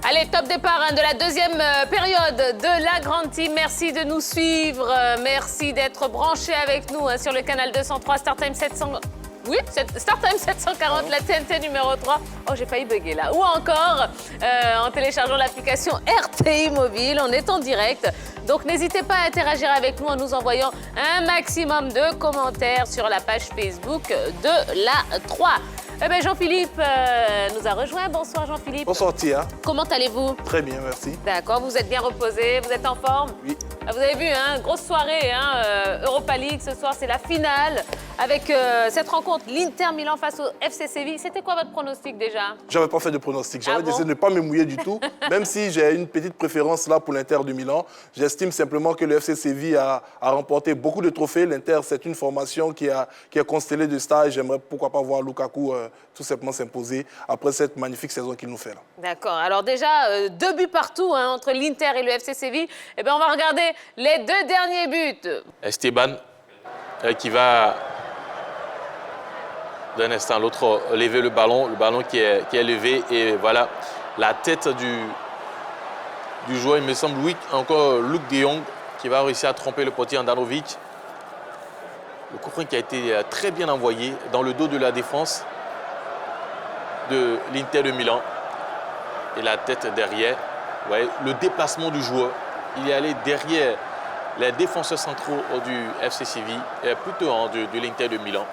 Allez, top départ de la deuxième période de la Grande Team. Merci de nous suivre. Merci d'être branchés avec nous sur le canal 203, StarTime 700. Oui, StarTime 740, la TNT numéro 3. Oh, j'ai failli bugger là. Ou encore en téléchargeant l'application RTI Mobile. On est en direct. Donc, n'hésitez pas à interagir avec nous en nous envoyant un maximum de commentaires sur la page Facebook de la 3. Eh bien, Jean-Philippe nous a rejoint. Bonsoir, Jean-Philippe. Bonsoir, Tia. Comment allez-vous? Très bien, merci. D'accord, vous êtes bien reposé, vous êtes en forme? Oui. Vous avez vu, hein, grosse soirée, Europa League, ce soir, c'est la finale. Avec cette rencontre, l'Inter Milan face au FC Séville. C'était quoi votre pronostic déjà? J'avais pas fait de pronostic. J'avais bon décidé de ne pas me mouiller du tout, même si j'ai une petite préférence là pour l'Inter de Milan. J'estime simplement que le FC Séville a remporté beaucoup de trophées. L'Inter, c'est une formation qui est constellée de stars. Et j'aimerais pourquoi pas voir Lukaku tout simplement s'imposer après cette magnifique saison qu'il nous fait là. D'accord. Alors déjà, 2 buts partout entre l'Inter et le FC Séville. Eh bien, on va regarder les 2 derniers buts. Esteban qui va d'un instant à l'autre lever le ballon qui est levé et voilà la tête du joueur, il me semble, encore Luc de Jong qui va réussir à tromper le portier Andanovic. Le coup franc qui a été très bien envoyé dans le dos de la défense de l'Inter de Milan et la tête derrière. Ouais, le déplacement du joueur, il est allé derrière les défenseurs centraux du FC Séville, plutôt de l'Inter de Milan.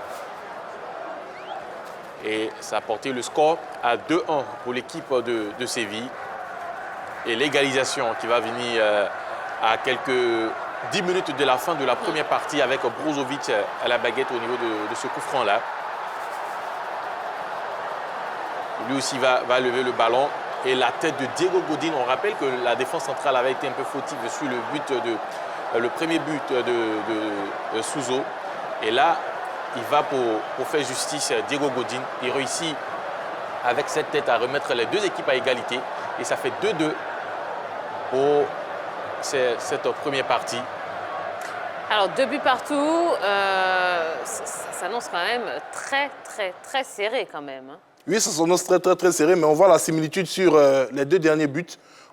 Et ça a porté le score à 2-1 pour l'équipe de Séville. Et l'égalisation qui va venir à quelques 10 minutes de la fin de la première partie avec Brozovic à la baguette au niveau de ce coup franc-là. Lui aussi va lever le ballon. Et la tête de Diego Godin, on rappelle que la défense centrale avait été un peu fautive sur le premier but de Souzo. Et là, il va pour faire justice, Diego Godin. Il réussit avec cette tête à remettre les 2 équipes à égalité. Et ça fait 2-2 pour cette première partie. Alors, 2 buts partout, ça s'annonce quand même très serré quand même. Oui, ça s'annonce très serré, mais on voit la similitude sur les 2 derniers buts.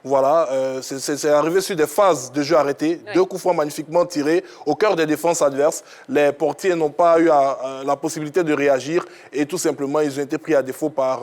Voilà, c'est arrivé sur des phases de jeu arrêtées, oui. 2 coups francs magnifiquement tirés au cœur des défenses adverses. Les portiers n'ont pas eu la possibilité de réagir et tout simplement, ils ont été pris à défaut par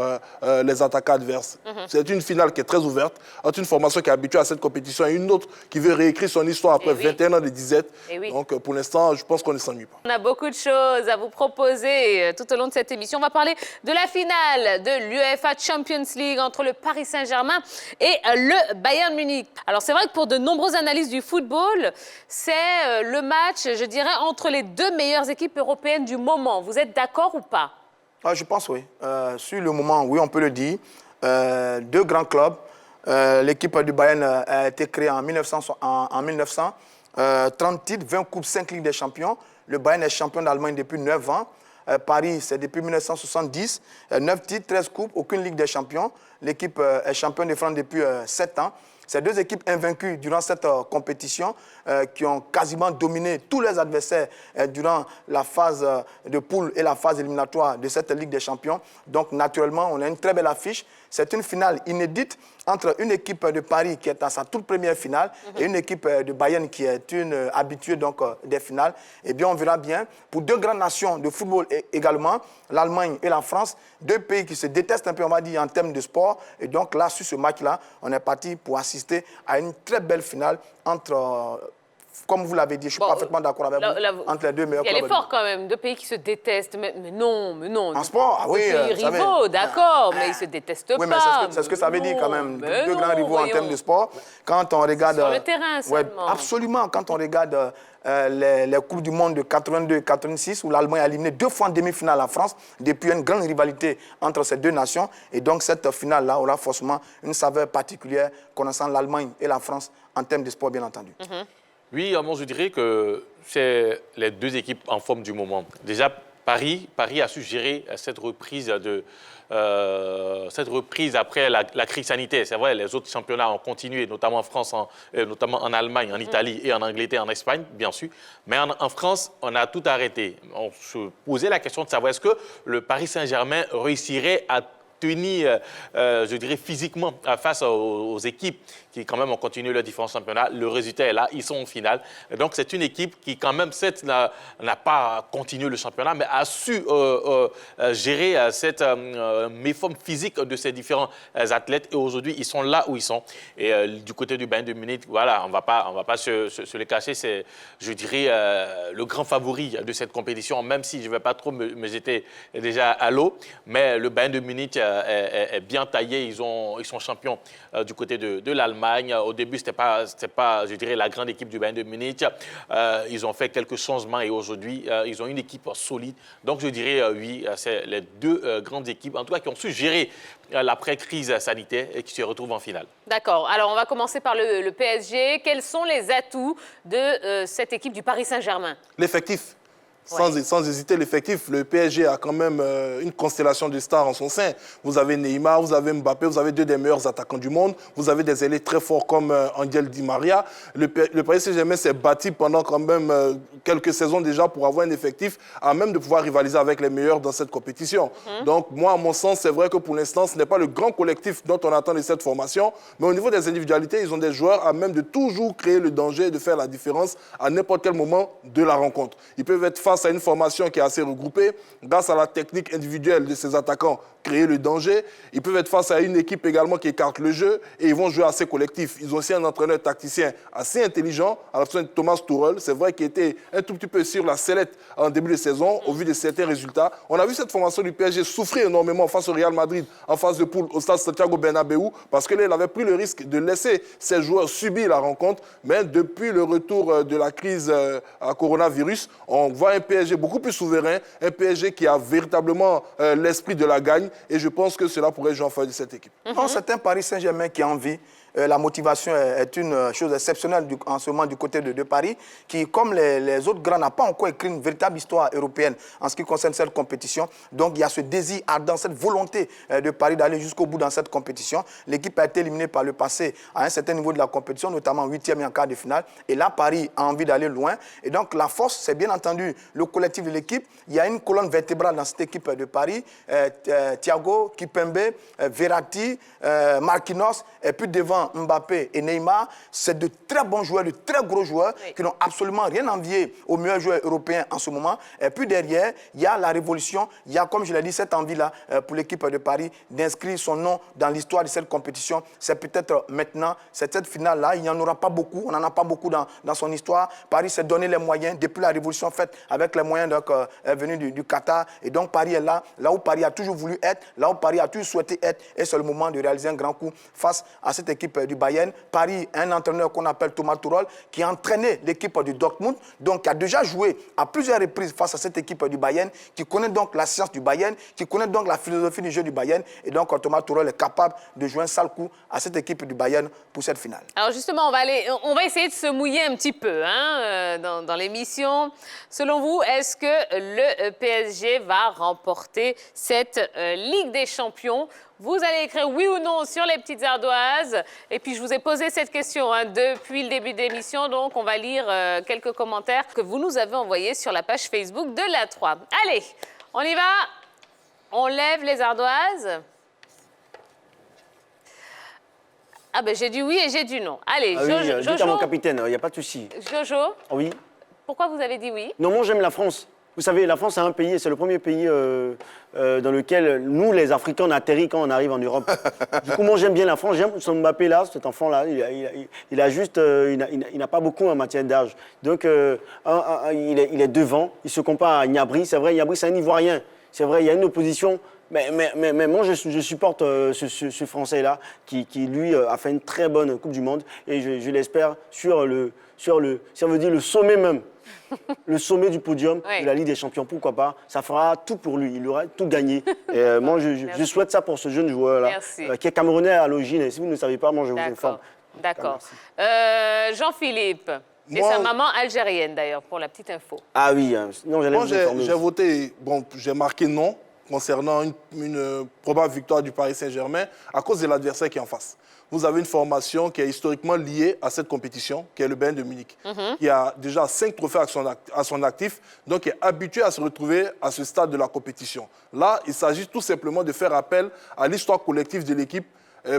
les attaquants adverses. C'est une finale qui est très ouverte, entre une formation qui est habituée à cette compétition et une autre qui veut réécrire son histoire après 21 ans de disette. Donc pour l'instant, je pense qu'on ne s'ennuie pas. On a beaucoup de choses à vous proposer tout au long de cette émission. On va parler de la finale de l'UEFA Champions League entre le Paris Saint-Germain et le Bayern Munich. Alors c'est vrai que pour de nombreuses analystes du football, c'est le match, je dirais, entre les 2 meilleures équipes européennes du moment. Vous êtes d'accord ou pas? Je pense oui. Sur le moment, oui, on peut le dire. 2 grands clubs. L'équipe du Bayern a été créée en 1900, 30 titres, 20 coupes, 5 Ligues des Champions. Le Bayern est champion d'Allemagne depuis 9 ans. Paris, c'est depuis 1970, 9 titres, 13 coupes, aucune Ligue des Champions. L'équipe est championne de France depuis 7 ans. Ces 2 équipes invaincues durant cette compétition qui ont quasiment dominé tous les adversaires durant la phase de poule et la phase éliminatoire de cette Ligue des Champions. Donc, naturellement, on a une très belle affiche. C'est une finale inédite entre une équipe de Paris qui est à sa toute première finale et une équipe de Bayern qui est une habituée donc, des finales. Eh bien, on verra bien. Pour 2 grandes nations de football également, l'Allemagne et la France, 2 pays qui se détestent un peu, on va dire, en termes de sport. Et donc là, sur ce match-là, on est parti pour assister à une très belle finale entre... Comme vous l'avez dit, je suis parfaitement d'accord avec vous, entre les 2 meilleurs clubs. Il y a l'effort quand même, 2 pays qui se détestent. Mais non. En sport, oui. Pays rivaux, d'accord, mais ils ne se détestent pas. Oui, mais c'est ce que ça veut dire quand même. 2 grands rivaux en termes de sport. Quand on regarde... Sur le terrain seulement. Absolument. Quand on regarde les Coupes du Monde de 82 86, où l'Allemagne a éliminé 2 fois en demi-finale la France, depuis une grande rivalité entre ces 2 nations. Et donc cette finale-là aura forcément une saveur particulière connaissant l'Allemagne et la France en termes de sport, bien entendu. Oui, moi je dirais que c'est les 2 équipes en forme du moment. Déjà, Paris a su gérer cette reprise après la crise sanitaire. C'est vrai, les autres championnats ont continué, notamment en France, notamment en Allemagne, en Italie et en Angleterre, en Espagne, bien sûr. Mais en France, on a tout arrêté. On se posait la question de savoir est-ce que le Paris Saint-Germain réussirait à tenir, je dirais, physiquement face aux équipes qui, quand même, ont continué leur différents championnats. Le résultat est là, ils sont en finale. Et donc, c'est une équipe qui, quand même, certes, n'a pas continué le championnat, mais a su gérer cette méforme physique de ces différents athlètes. Et aujourd'hui, ils sont là où ils sont. Et du côté du Bayern de Munich, voilà, on va pas se le cacher, c'est, je dirais, le grand favori de cette compétition, même si je ne vais pas trop me jeter déjà à l'eau. Mais le Bayern de Munich est bien taillé. Ils sont champions du côté de l'Allemagne. Au début, c'était pas, je dirais, la grande équipe du Bayern de Munich. Ils ont fait quelques changements et aujourd'hui, ils ont une équipe solide. Donc, je dirais, oui, c'est les deux grandes équipes, en tout cas, qui ont su gérer l'après-crise sanitaire et qui se retrouvent en finale. D'accord. Alors, on va commencer par le PSG. Quels sont les atouts de cette équipe du Paris Saint-Germain? L'effectif. Sans hésiter, l'effectif, le PSG a quand même une constellation de stars en son sein. Vous avez Neymar, vous avez Mbappé, vous avez deux des meilleurs attaquants du monde. Vous avez des ailiers très forts comme Angel Di Maria. Le Paris Saint-Germain s'est bâti pendant quand même quelques saisons déjà pour avoir un effectif à même de pouvoir rivaliser avec les meilleurs dans cette compétition. Donc, moi, à mon sens, c'est vrai que pour l'instant, ce n'est pas le grand collectif dont on attend de cette formation. Mais au niveau des individualités, ils ont des joueurs à même de toujours créer le danger et de faire la différence à n'importe quel moment de la rencontre. Ils peuvent être face à une formation qui est assez regroupée, grâce à la technique individuelle de ces attaquants, créer le danger. Ils peuvent être face à une équipe également qui écarte le jeu et ils vont jouer assez collectif. Ils ont aussi un entraîneur tacticien assez intelligent, à la fin de Thomas Tuchel. C'est vrai qu'il était un tout petit peu sur la sellette en début de saison, au vu de certains résultats. On a vu cette formation du PSG souffrir énormément face au Real Madrid, en phase de poule au stade Santiago Bernabéu, parce que là, il avait pris le risque de laisser ses joueurs subir la rencontre. Mais depuis le retour de la crise à coronavirus, on voit un PSG beaucoup plus souverain, un PSG qui a véritablement l'esprit de la gagne. Et je pense que cela pourrait jouer en faveur de cette équipe. C'est un Paris Saint-Germain qui a envie. La motivation est une chose exceptionnelle en ce moment du côté de Paris, qui, comme les autres grands, n'a pas encore écrit une véritable histoire européenne en ce qui concerne cette compétition. Donc, il y a ce désir ardent, cette volonté de Paris d'aller jusqu'au bout dans cette compétition. L'équipe a été éliminée par le passé à un certain niveau de la compétition, notamment en 8e et en quart de finale. Et là, Paris a envie d'aller loin. Et donc, la force, c'est bien entendu le collectif de l'équipe. Il y a une colonne vertébrale dans cette équipe de Paris. Thiago, Kimpembe, Verratti, Marquinhos, et puis devant Mbappé et Neymar, c'est de très bons joueurs, de très gros joueurs qui n'ont absolument rien envié aux meilleurs joueurs européens en ce moment. Et puis derrière, il y a la révolution, il y a, comme je l'ai dit, cette envie-là pour l'équipe de Paris d'inscrire son nom dans l'histoire de cette compétition. C'est peut-être maintenant, cette finale-là, il n'y en aura pas beaucoup, on n'en a pas beaucoup dans son histoire. Paris s'est donné les moyens, depuis la révolution faite avec les moyens venus du Qatar. Et donc Paris est là où Paris a toujours voulu être, là où Paris a toujours souhaité être. Et c'est le moment de réaliser un grand coup face à cette équipe du Bayern. Paris, un entraîneur qu'on appelle Thomas Tuchel, qui a entraîné l'équipe du Dortmund, donc qui a déjà joué à plusieurs reprises face à cette équipe du Bayern, qui connaît donc la science du Bayern, qui connaît donc la philosophie du jeu du Bayern. Et donc Thomas Tuchel est capable de jouer un sale coup à cette équipe du Bayern pour cette finale. Alors justement, on va essayer de se mouiller un petit peu dans l'émission. Selon vous, est-ce que le PSG va remporter cette Ligue des Champions? Vous allez écrire oui ou non sur les petites ardoises. Et puis, je vous ai posé cette question depuis le début de l'émission. Donc, on va lire quelques commentaires que vous nous avez envoyés sur la page Facebook de la 3. Allez, on y va. On lève les ardoises. Ah ben, j'ai dit oui et j'ai dit non. Allez, Jojo. Dites à mon capitaine, il n'y a pas de souci. Jojo, Oui. pourquoi vous avez dit oui? Non, moi j'aime la France. Vous savez, la France, c'est un pays, c'est le premier pays dans lequel nous, les Africains, on atterrit quand on arrive en Europe. Du coup, moi, j'aime bien la France. J'aime son Mbappé là, cet enfant-là. Il a juste, il n'a pas beaucoup en matière d'âge. Donc, il est devant. Il se compare à Gnabry. C'est vrai, Gnabry, c'est un Ivoirien. C'est vrai, il y a une opposition. Mais moi, je supporte ce Français-là qui, lui, a fait une très bonne Coupe du Monde. Et je l'espère sur le, si on veut dire le sommet même. Le sommet du podium de la Ligue des Champions, pourquoi pas? Ça fera tout pour lui, il aura tout gagné. Et moi, je souhaite ça pour ce jeune joueur-là, qui est camerounais à l'origine. Et si vous ne le savez pas, moi, je vous informe. D'accord. Jean-Philippe, et sa maman algérienne, d'ailleurs, pour la petite info. Ah oui, non, j'allais vous informer. J'ai voté, bon, j'ai marqué non. concernant une probable victoire du Paris Saint-Germain à cause de l'adversaire qui est en face. Vous avez une formation qui est historiquement liée à cette compétition, qui est le Bayern de Munich, qui a déjà 5 trophées à son actif, donc qui est habitué à se retrouver à ce stade de la compétition. Là, il s'agit tout simplement de faire appel à l'histoire collective de l'équipe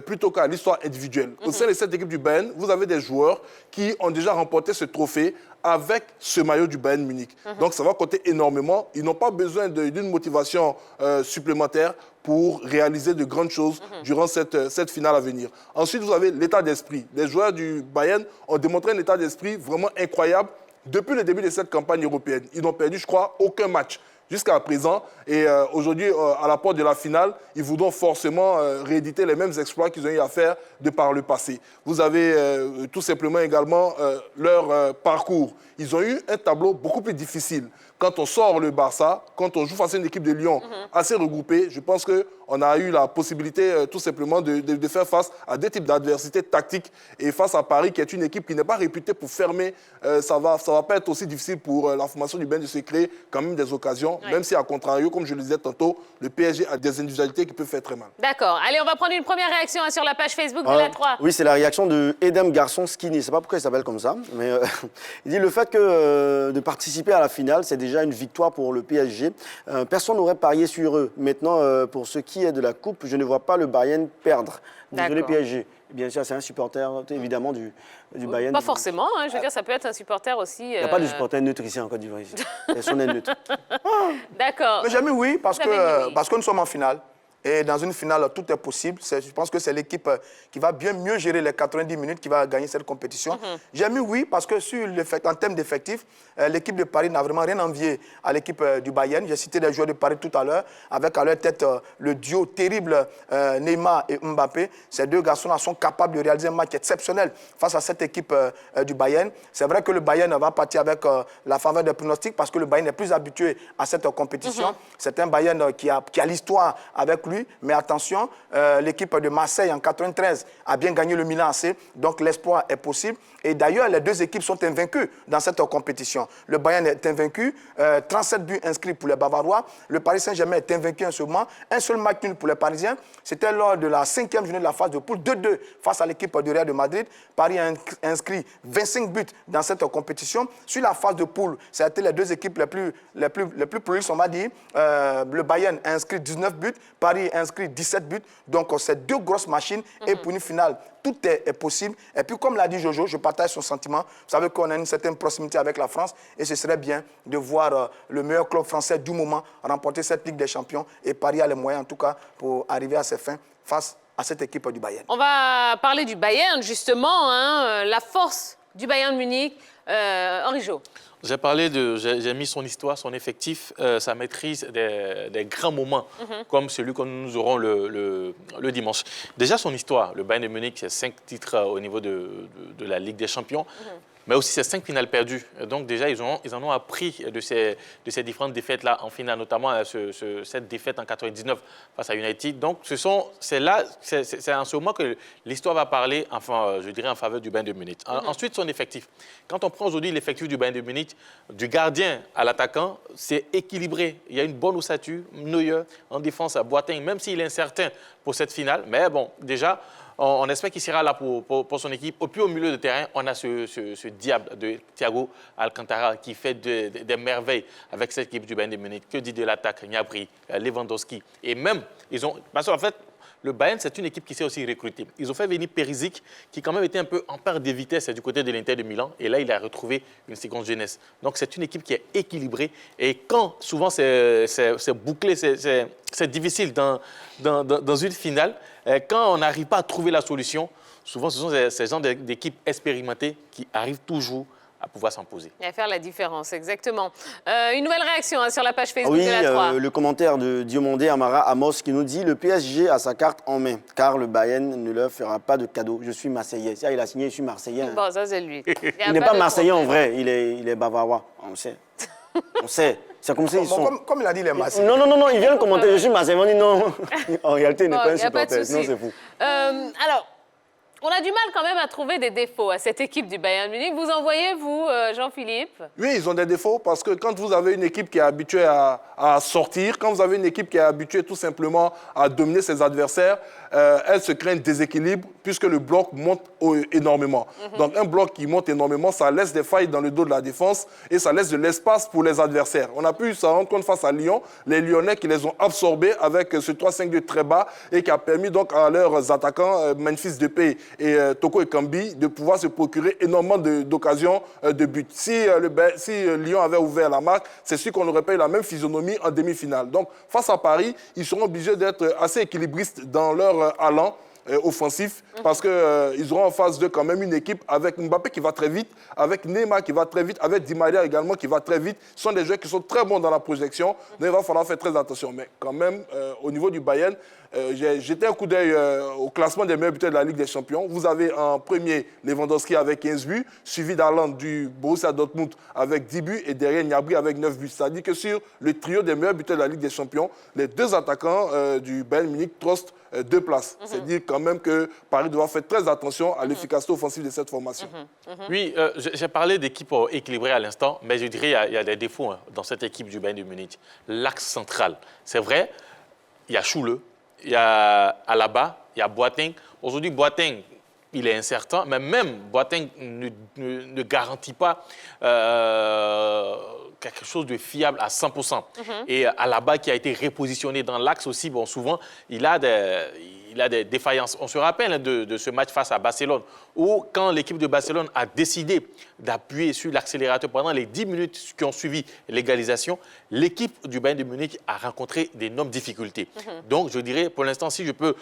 plutôt qu'à l'histoire individuelle. Au sein de cette équipe du Bayern, vous avez des joueurs qui ont déjà remporté ce trophée avec ce maillot du Bayern Munich. Donc ça va compter énormément. Ils n'ont pas besoin d'une motivation supplémentaire pour réaliser de grandes choses durant cette finale à venir. Ensuite, vous avez l'état d'esprit. Les joueurs du Bayern ont démontré un état d'esprit vraiment incroyable depuis le début de cette campagne européenne. Ils n'ont perdu, je crois, aucun match jusqu'à présent. Et aujourd'hui, à la porte de la finale, ils voudront forcément rééditer les mêmes exploits qu'ils ont eu à faire de par le passé. Vous avez tout simplement également leur parcours. Ils ont eu un tableau beaucoup plus difficile. Quand on sort le Barça, quand on joue face à une équipe de Lyon assez regroupée, je pense qu'on a eu la possibilité tout simplement de faire face à deux types d'adversités tactiques. Et face à Paris, qui est une équipe qui n'est pas réputée pour fermer, ça va pas être aussi difficile pour la formation du Bayern de se créer quand même des occasions, même si à contrario, comme je le disais tantôt, le PSG a des individualités qui peuvent faire très mal. D'accord. Allez, on va prendre une première réaction sur la page Facebook de la 3. Oui, c'est la réaction de Edem Garçon Skinny. Je ne sais pas pourquoi il s'appelle comme ça, mais il dit le fait de participer à la finale, c'est déjà une victoire pour le PSG. Personne n'aurait parié sur eux. Maintenant, pour ce qui est de la Coupe, je ne vois pas le Bayern perdre. Désolé PSG. Bien sûr, c'est un supporter, évidemment, du Bayern. Pas forcément, hein, je veux dire, ça peut être un supporter aussi. Il n'y a pas de supporter neutre ici en Côte d'Ivoire. Personne n'est neutre. D'accord. Mais jamais oui, parce que nous sommes en finale. Et dans une finale, tout est possible. Je pense que c'est l'équipe qui va bien mieux gérer les 90 minutes qui va gagner cette compétition. J'ai mis oui parce que en termes d'effectifs, l'équipe de Paris n'a vraiment rien envié à l'équipe du Bayern. J'ai cité des joueurs de Paris tout à l'heure, avec à leur tête le duo terrible Neymar et Mbappé. Ces deux garçons-là sont capables de réaliser un match exceptionnel face à cette équipe du Bayern. C'est vrai que le Bayern va partir avec la faveur des pronostics parce que le Bayern est plus habitué à cette compétition. C'est un Bayern qui a l'histoire avec lui. Mais attention, l'équipe de Marseille en 93 a bien gagné le Milan AC, donc l'espoir est possible. Et d'ailleurs, les deux équipes sont invaincues dans cette compétition. Le Bayern est invaincu, 37 buts inscrits pour les Bavarois. Le Paris Saint-Germain est invaincu en ce moment. Un seul match nul pour les Parisiens. C'était lors de la 5e journée de la phase de poule, 2-2 face à l'équipe du Real de Madrid. Paris a inscrit 25 buts dans cette compétition. Sur la phase de poule, ça a été les deux équipes les plus prolixes, on va dire. Le Bayern a inscrit 19 buts, Paris a inscrit 17 buts. Donc, c'est deux grosses machines. Et pour une finale, tout est possible. Et puis, comme l'a dit Jojo, je partage son sentiment. Vous savez qu'on a une certaine proximité avec la France et ce serait bien de voir le meilleur club français du moment remporter cette Ligue des Champions. Et Paris a les moyens, en tout cas, pour arriver à ses fins face à cette équipe du Bayern. On va parler du Bayern, justement, hein, la force du Bayern Munich. Henri Jo. J'ai mis son histoire, son effectif, sa maîtrise des grands moments, comme celui que nous aurons le dimanche. Déjà, son histoire, le Bayern de Munich, c'est 5 titres au niveau de la Ligue des Champions. Mais aussi ces 5 finales perdues. Donc déjà, ils en ont appris de ces différentes défaites-là en finale, notamment cette défaite en 99 face à United. Donc c'est en ce moment que l'histoire va parler, enfin, je dirais, en faveur du Bayern de Munich. Ensuite, son effectif. Quand on prend aujourd'hui l'effectif du Bayern de Munich, du gardien à l'attaquant, c'est équilibré. Il y a une bonne ossature, Neuer, en défense à Boateng, même s'il est incertain pour cette finale. Mais bon, déjà, on espère qu'il sera là pour son équipe. Au milieu de terrain, on a ce diable de Thiago Alcantara qui fait des merveilles avec cette équipe du Bayern de Munich. Que dit de l'attaque, Gnabry, Lewandowski. Et même, parce qu'en fait, le Bayern, c'est une équipe qui s'est aussi recrutée. Ils ont fait venir Perisic, qui quand même était un peu en perte de vitesse du côté de l'Inter de Milan. Et là, il a retrouvé une seconde jeunesse. Donc, c'est une équipe qui est équilibrée. Et quand, souvent, c'est bouclé, c'est difficile dans une finale, quand on n'arrive pas à trouver la solution, souvent, ce sont ces gens d'équipes expérimentées qui arrivent toujours à pouvoir s'imposer. Et à faire la différence, exactement. Une nouvelle réaction sur la page Facebook de la 3. Le commentaire de Diomandé Amara Amos qui nous dit « Le PSG a sa carte en main, car le Bayern ne leur fera pas de cadeau. Je suis Marseillais. » Il a signé « Je suis Marseillais ». Bon, ça, c'est lui. Il n'est pas Marseillais en vrai, il est Bavarois. On sait. On sait. C'est comme ça ils sont. Comme il a dit, les Marseillais. Non, il vient de commenter « Je suis Marseillais ». On dit non. En réalité, il n'est pas un supporter. Sinon, c'est fou. Alors, On a du mal quand même à trouver des défauts à cette équipe du Bayern Munich. Vous en voyez, vous, Jean-Philippe? Oui, ils ont des défauts parce que quand vous avez une équipe qui est habituée à sortir, quand vous avez une équipe qui est habituée tout simplement à dominer ses adversaires, elle se crée un déséquilibre puisque le bloc monte énormément. Donc un bloc qui monte énormément, ça laisse des failles dans le dos de la défense et ça laisse de l'espace pour les adversaires. On a pu s'en rendre compte face à Lyon, les Lyonnais qui les ont absorbés avec ce 3-5-2 très bas et qui a permis donc à leurs attaquants, Memphis Depay et Toko Ekambi, de pouvoir se procurer énormément d'occasions de but. Si Lyon avait ouvert la marque, c'est sûr qu'on aurait pas eu la même physionomie en demi-finale. Donc face à Paris, ils seront obligés d'être assez équilibristes dans leur allant offensif parce qu'ils auront en face d'eux quand même une équipe avec Mbappé qui va très vite, avec Neymar qui va très vite, avec Di Maria également qui va très vite. Ce sont des joueurs qui sont très bons dans la projection, donc il va falloir faire très attention. Mais quand même, au niveau du Bayern, j'ai jeté un coup d'œil au classement des meilleurs buteurs de la Ligue des Champions. Vous avez en premier Lewandowski avec 15 buts, suivi d'Haaland du Borussia Dortmund avec 10 buts et derrière Gnabry avec 9 buts. C'est-à-dire que sur le trio des meilleurs buteurs de la Ligue des Champions, les deux attaquants du Bayern Munich trustent 2 places. C'est-à-dire quand même que Paris doit faire très attention à l'efficacité offensive de cette formation. Oui, j'ai parlé d'équipe équilibrée à l'instant, mais je dirais qu'il y a des défauts dans cette équipe du Bayern de Munich. L'axe central, c'est vrai, il y a Schulle, il y a Alaba, il y a Boateng. Aujourd'hui, Boateng, il est incertain, mais même Boateng ne garantit pas quelque chose de fiable à 100%. Et Alaba qui a été repositionné dans l'axe aussi, bon, souvent, il a des défaillances. On se rappelle de ce match face à Barcelone, où quand l'équipe de Barcelone a décidé d'appuyer sur l'accélérateur pendant les 10 minutes qui ont suivi l'égalisation, l'équipe du Bayern de Munich a rencontré d'énormes difficultés. Donc, je dirais, pour l'instant, si je peux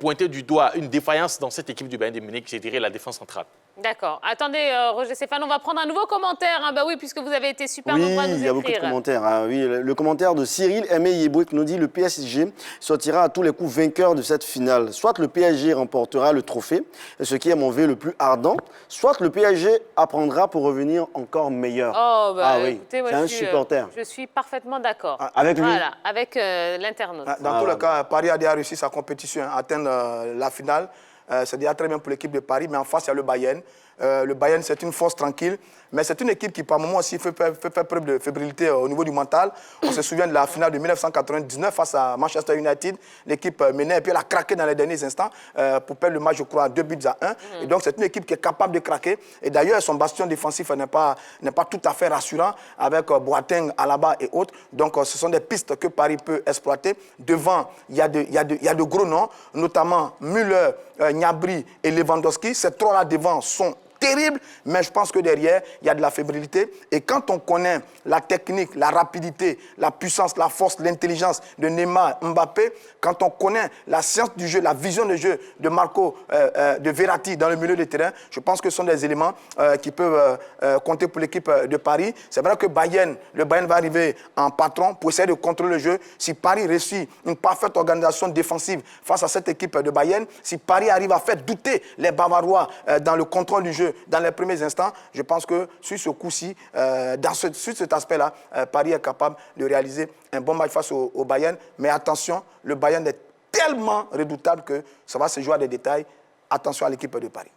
pointer du doigt une défaillance dans cette équipe du Bayern de Munich, je dirais la défense centrale. D'accord. Attendez, Roger Stéphane, on va prendre un nouveau commentaire. Hein. Bah oui, puisque vous avez été super nombreux à nous écrire. Oui, il y a beaucoup de commentaires. Hein. Oui, le commentaire de Cyril Aimé Yeboué qui nous dit « Le PSG sortira à tous les coups vainqueur de cette finale. Soit le PSG remportera le trophée, ce qui est mon vœu le plus ardent, soit le PSG apprendra pour revenir encore meilleur. » Oh, bah, oui, écoutez, c'est un supporter. Je suis parfaitement d'accord. Avec lui? Voilà, avec l'internaute. Dans tous les cas, Paris a déjà réussi sa compétition, atteindre la finale. C'est déjà très bien pour l'équipe de Paris, mais en face, il y a le Bayern. Le Bayern, c'est une force tranquille, mais c'est une équipe qui, par moments aussi, fait faire preuve de fébrilité au niveau du mental. On se souvient de la finale de 1999 face à Manchester United. L'équipe menait et puis elle a craqué dans les derniers instants pour perdre le match, je crois, 2-1. Et donc, c'est une équipe qui est capable de craquer. Et d'ailleurs, son bastion défensif n'est pas tout à fait rassurant avec Boateng, Alaba et autres. Donc, ce sont des pistes que Paris peut exploiter. Devant, il y a de gros noms, notamment Müller, Gnabry et Lewandowski. Ces trois-là devant sont terrible, mais je pense que derrière, il y a de la fébrilité. Et quand on connaît la technique, la rapidité, la puissance, la force, l'intelligence de Neymar, Mbappé, quand on connaît la science du jeu, la vision de jeu de Marco, de Verratti dans le milieu de terrain, je pense que ce sont des éléments qui peuvent compter pour l'équipe de Paris. C'est vrai que le Bayern va arriver en patron pour essayer de contrôler le jeu. Si Paris réussit une parfaite organisation défensive face à cette équipe de Bayern, si Paris arrive à faire douter les Bavarois dans le contrôle du jeu, dans les premiers instants, je pense que sur ce coup-ci, sur cet aspect-là, Paris est capable de réaliser un bon match face au Bayern. Mais attention, le Bayern est tellement redoutable que ça va se jouer à des détails. Attention à l'équipe de Paris.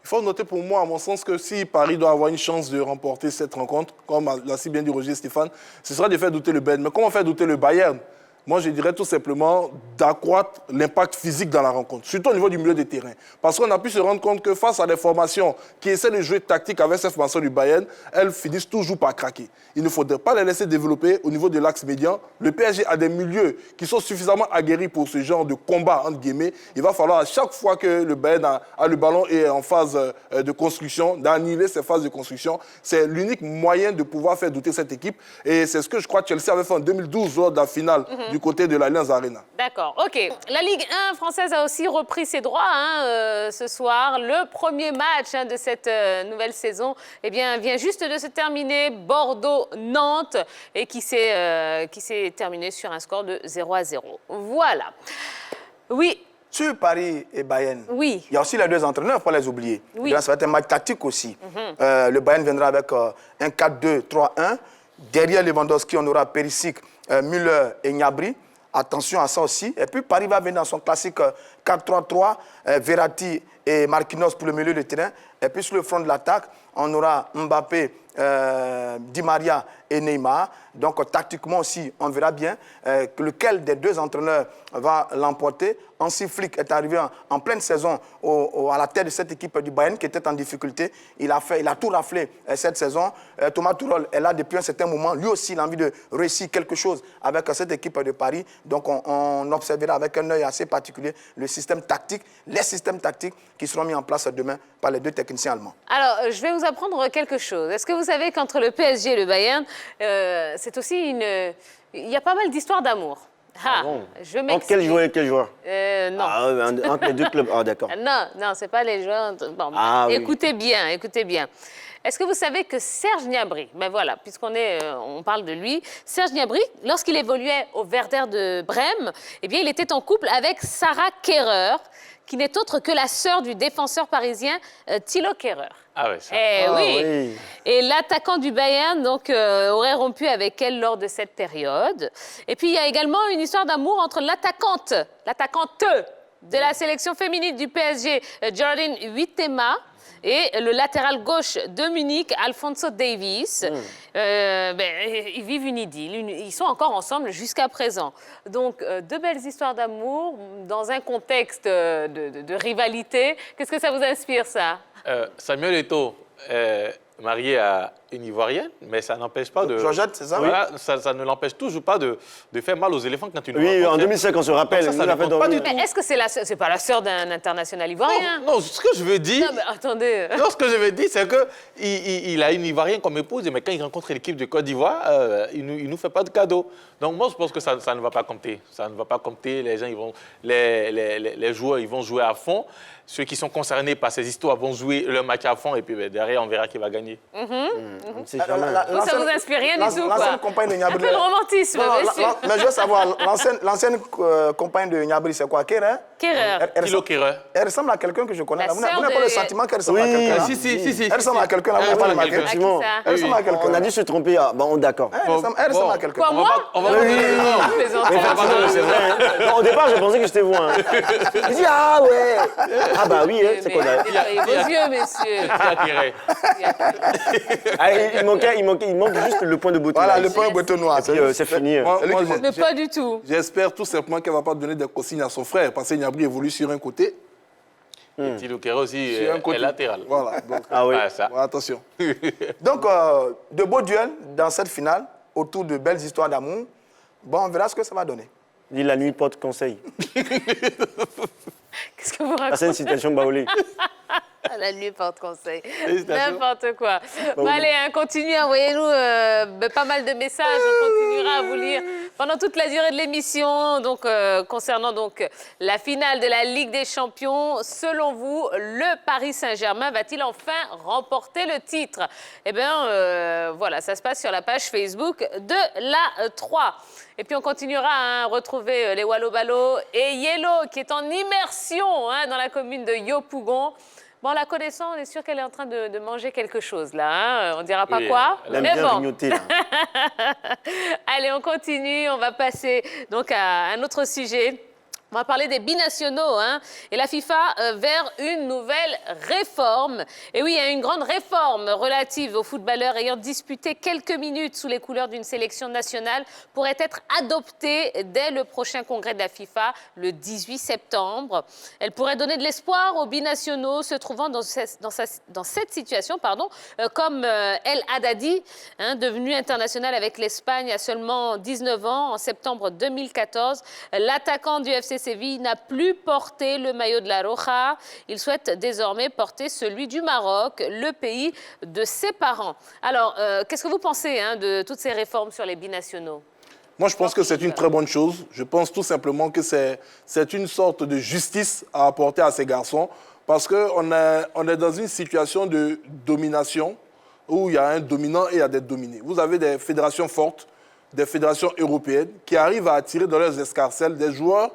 Il faut noter pour moi, à mon sens, que si Paris doit avoir une chance de remporter cette rencontre, comme l'a si bien dit Roger Stéphane, ce sera de faire douter le Bayern. Mais comment faire douter le Bayern ? Moi, je dirais tout simplement d'accroître l'impact physique dans la rencontre, surtout au niveau du milieu de terrain. Parce qu'on a pu se rendre compte que face à des formations qui essaient de jouer tactique avec cette formation du Bayern, elles finissent toujours par craquer. Il ne faudrait pas les laisser développer au niveau de l'axe médian. Le PSG a des milieux qui sont suffisamment aguerris pour ce genre de combat, entre guillemets. Il va falloir à chaque fois que le Bayern a le ballon et est en phase de construction, d'annihiler ces phases de construction. C'est l'unique moyen de pouvoir faire douter cette équipe. Et c'est ce que je crois que Chelsea avait fait en 2012 lors de la finale du côté de l'Allianz Arena. D'accord, ok. La Ligue 1 française a aussi repris ses droits ce soir. Le premier match de cette nouvelle saison vient juste de se terminer. Bordeaux-Nantes, et qui s'est terminé sur un score de 0-0. Voilà. Oui. Sur Paris et Bayern, oui. Il y a aussi les deux entraîneurs, il ne faut pas les oublier. Oui. Là, ça va être un match tactique aussi. Le Bayern viendra avec un 4-2-3-1. Derrière Lewandowski, on aura Perisic, Müller et Gnabry. Attention à ça aussi. Et puis Paris va venir dans son classique 4-3-3, Verratti et Marquinhos pour le milieu de terrain. Et puis sur le front de l'attaque, on aura Mbappé, Di Maria et Neymar. Donc tactiquement aussi, on verra bien lequel des deux entraîneurs va l'emporter. Hansi Flick est arrivé en pleine saison à la tête de cette équipe du Bayern qui était en difficulté. Il a tout raflé cette saison. Thomas Tuchel est là depuis un certain moment. Lui aussi, il a envie de réussir quelque chose avec cette équipe de Paris. Donc on observera avec un œil assez particulier le système tactique, les systèmes tactiques qui seront mis en place demain par les deux techniciens allemands. Alors, je vais vous apprendre quelque chose. Est-ce que vous savez qu'entre le PSG et le Bayern, c'est aussi il y a pas mal d'histoires d'amour. Bon. Je Entre quel joueur et quel joueur? Non. Entre les deux clubs. Ah, d'accord. Non, c'est pas les joueurs. Bon, Oui. écoutez bien. Est-ce que vous savez que Serge Gnabry, ben voilà, on parle de lui, Serge Gnabry, lorsqu'il évoluait au Werder de Brême, eh bien, il était en couple avec Sarah Kehrer, qui n'est autre que la sœur du défenseur parisien Thilo Kehrer. Ah ouais, ça. Oui. Et l'attaquant du Bayern donc, aurait rompu avec elle lors de cette période. Et puis, il y a également une histoire d'amour entre l'attaquante de la sélection féminine du PSG, Geraldine Huitema, et le latéral gauche de Munich, Alphonso Davies. Ils vivent une idylle, ils sont encore ensemble jusqu'à présent. Donc, deux belles histoires d'amour dans un contexte de rivalité. Qu'est-ce que ça vous inspire, ça? Samuel Eto'o est marié à une Ivoirienne, mais ça n'empêche pas de... Georgette, c'est ça? Voilà, ça ne l'empêche toujours pas de faire mal aux éléphants quand tu nous Oui, rencontres. en 2005, on se rappelle. Donc ça ne compte pas du tout. Mais est-ce que c'est pas la sœur d'un international ivoirien? Non, ce que je veux dire... Non, mais attendez. Non, ce que je veux dire, c'est qu'il a une Ivoirienne comme épouse, mais quand il rencontre l'équipe de Côte d'Ivoire, il ne nous fait pas de cadeau. Donc moi, je pense que ça ne va pas compter. Ça ne va pas compter. Les gens, les joueurs, ils vont jouer à fond. Ceux qui sont concernés par ces histoires vont jouer leur match à fond et puis derrière, on verra qui va gagner. C'est jamais... Vous, ça vous inspire rien du tout, quoi. L'ancienne compagne de Un Gnabry. peu de romantisme, monsieur. Mais je veux savoir, l'ancienne compagne de Gnabry, c'est quoi? Kehrer? Kehrer. Thilo Kehrer. Elle ressemble à quelqu'un que je connais. La Vous n'avez sœur pas de- le sentiment qu'elle ressemble à Oui, quelqu'un là? Si. Elle ressemble à quelqu'un là, vous n'avez pas remarqué? Effectivement. À qui ça Elle ressemble à quelqu'un. On a dû se tromper. Bon, d'accord. Elle ressemble à quelqu'un. Quoi, moi? On va pas Plaisante. C'est vrai. Hein. Au départ, je pensais que c'était vous. Hein. Je dis, ah ouais. Ah bah oui, hein, c'est qu'on a... Nettoyez vos yeux, messieurs. Kehrer. Il manque juste le point de beauté. Voilà, là, le ici. point breton noir. Et puis, c'est fini. Mais pas du tout. J'espère tout simplement qu'elle ne va pas donner des consignes à son frère, parce que Gnabry évolue sur un côté. Thilo Kehrer aussi Sur un est côté. latéral. Voilà, donc, Ah oui. Ouais, ça. voilà, attention. Donc, de beaux duels dans cette finale, autour de belles histoires d'amour. Bon, on verra ce que ça va donner. Dis la nuit porte conseil. Qu'est-ce que vous Ça, c'est une racontez? citation Baolé. La nuit porte conseil. Félicitations. N'importe quoi. Bon, allez, hein, continuez, envoyez-nous pas mal de messages. On continuera à vous lire pendant toute la durée de l'émission. Donc, concernant donc la finale de la Ligue des Champions, selon vous, le Paris Saint-Germain va-t-il enfin remporter le titre? Eh bien, voilà, ça se passe sur la page Facebook de la 3. Et puis, on continuera à retrouver les Wallo-Ballo et Yellow, qui est en immersion dans la commune de Yopougon. Bon, la connaissant, on est sûr qu'elle est en train de manger quelque chose, là. Hein. On ne dira pas Oui, quoi. Elle aime Mais bien bon. grignoter, là. Allez, on continue. On va passer donc à un autre sujet. On va parler des binationaux et la FIFA vers une nouvelle réforme. Et oui, il y a une grande réforme relative aux footballeurs ayant disputé quelques minutes sous les couleurs d'une sélection nationale pourrait être adoptée dès le prochain congrès de la FIFA, le 18 septembre. Elle pourrait donner de l'espoir aux binationaux se trouvant dans cette situation, comme El Haddadi, devenu international avec l'Espagne à seulement 19 ans en septembre 2014. L'attaquant du FC Séville n'a plus porté le maillot de la Roja. Il souhaite désormais porter celui du Maroc, le pays de ses parents. Alors, qu'est-ce que vous pensez de toutes ces réformes sur les binationaux? Moi, je pense que c'est une très bonne chose. Je pense tout simplement que c'est une sorte de justice à apporter à ces garçons parce qu'on est dans une situation de domination où il y a un dominant et il y a des dominés. Vous avez des fédérations fortes, des fédérations européennes qui arrivent à attirer dans leurs escarcelles des joueurs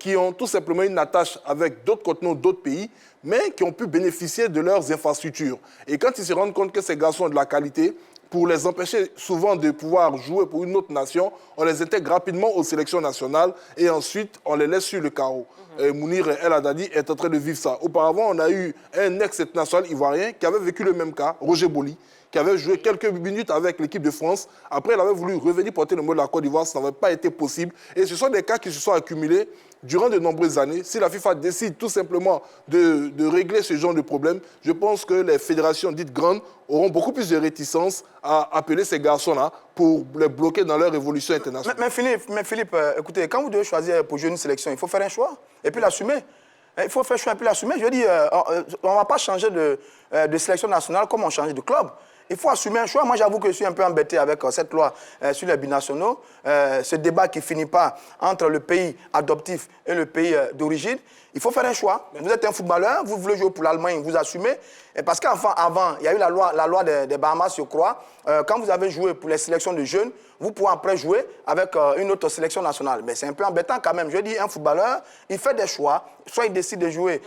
qui ont tout simplement une attache avec d'autres contenants, d'autres pays, mais qui ont pu bénéficier de leurs infrastructures. Et quand ils se rendent compte que ces garçons ont de la qualité, pour les empêcher souvent de pouvoir jouer pour une autre nation, on les intègre rapidement aux sélections nationales et ensuite on les laisse sur le carreau. Mounir El Haddadi est en train de vivre ça. Auparavant, on a eu un ex-international ivoirien qui avait vécu le même cas, Roger Boli, qui avait joué quelques minutes avec l'équipe de France. Après, il avait voulu revenir porter le maillot de la Côte d'Ivoire, ça n'avait pas été possible. Et ce sont des cas qui se sont accumulés durant de nombreuses années. Si la FIFA décide tout simplement de régler ce genre de problème, je pense que les fédérations dites grandes auront beaucoup plus de réticence à appeler ces garçons-là pour les bloquer dans leur évolution internationale. Mais Philippe, écoutez, quand vous devez choisir pour jouer une sélection, il faut faire un choix et puis l'assumer. Il faut faire un choix et puis l'assumer. Je veux dire, on ne va pas changer de sélection nationale comme on change de club. Il faut assumer un choix. Moi, j'avoue que je suis un peu embêté avec cette loi sur les binationaux. Ce débat qui ne finit pas entre le pays adoptif et le pays d'origine. Il faut faire un choix. Vous êtes un footballeur, vous voulez jouer pour l'Allemagne, vous assumez. Et parce qu'avant, il y a eu la loi des Bahamas, je crois. Quand vous avez joué pour les sélections de jeunes, vous pouvez après jouer avec une autre sélection nationale. Mais c'est un peu embêtant quand même. Je dis, un footballeur, il fait des choix. Soit il décide de jouer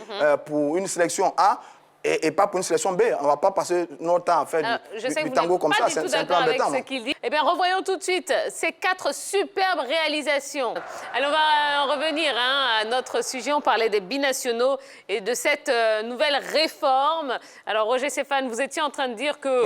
pour une sélection A, et pas pour une sélection B. On ne va pas passer notre temps à faire du tango comme ça. C'est un peu embêtant. Avec ce qu'il dit. Eh bien, revoyons tout de suite ces 4 superbes réalisations. Alors, on va en revenir à notre sujet. On parlait des binationaux et de cette nouvelle réforme. Alors, Roger Stéphane, vous étiez en train de dire que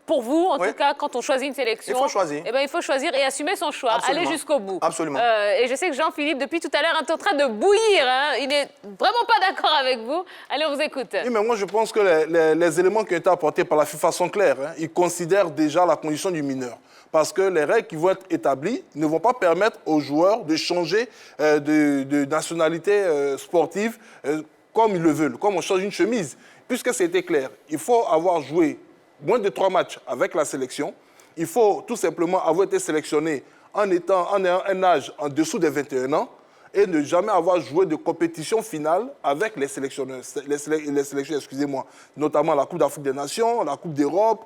pour vous, en tout cas, quand on choisit une sélection, il faut choisir. Eh bien, il faut choisir et assumer son choix, Absolument. aller jusqu'au bout. Absolument. Et je sais que Jean-Philippe, depuis tout à l'heure, est en train de bouillir. Il n'est vraiment pas d'accord avec vous. Allez, on vous écoute. Oui, mais moi, je pense que les éléments qui ont été apportés par la FIFA sont clairs. Ils considèrent déjà la condition du mineur. Parce que les règles qui vont être établies ne vont pas permettre aux joueurs de changer de nationalité sportive comme ils le veulent, comme on change une chemise. Puisque c'était clair, il faut avoir joué moins de 3 matchs avec la sélection. Il faut tout simplement avoir été sélectionné en ayant un âge en dessous des 21 ans. Et ne jamais avoir joué de compétition finale avec les sélectionneurs, excusez-moi, notamment la Coupe d'Afrique des Nations, la Coupe d'Europe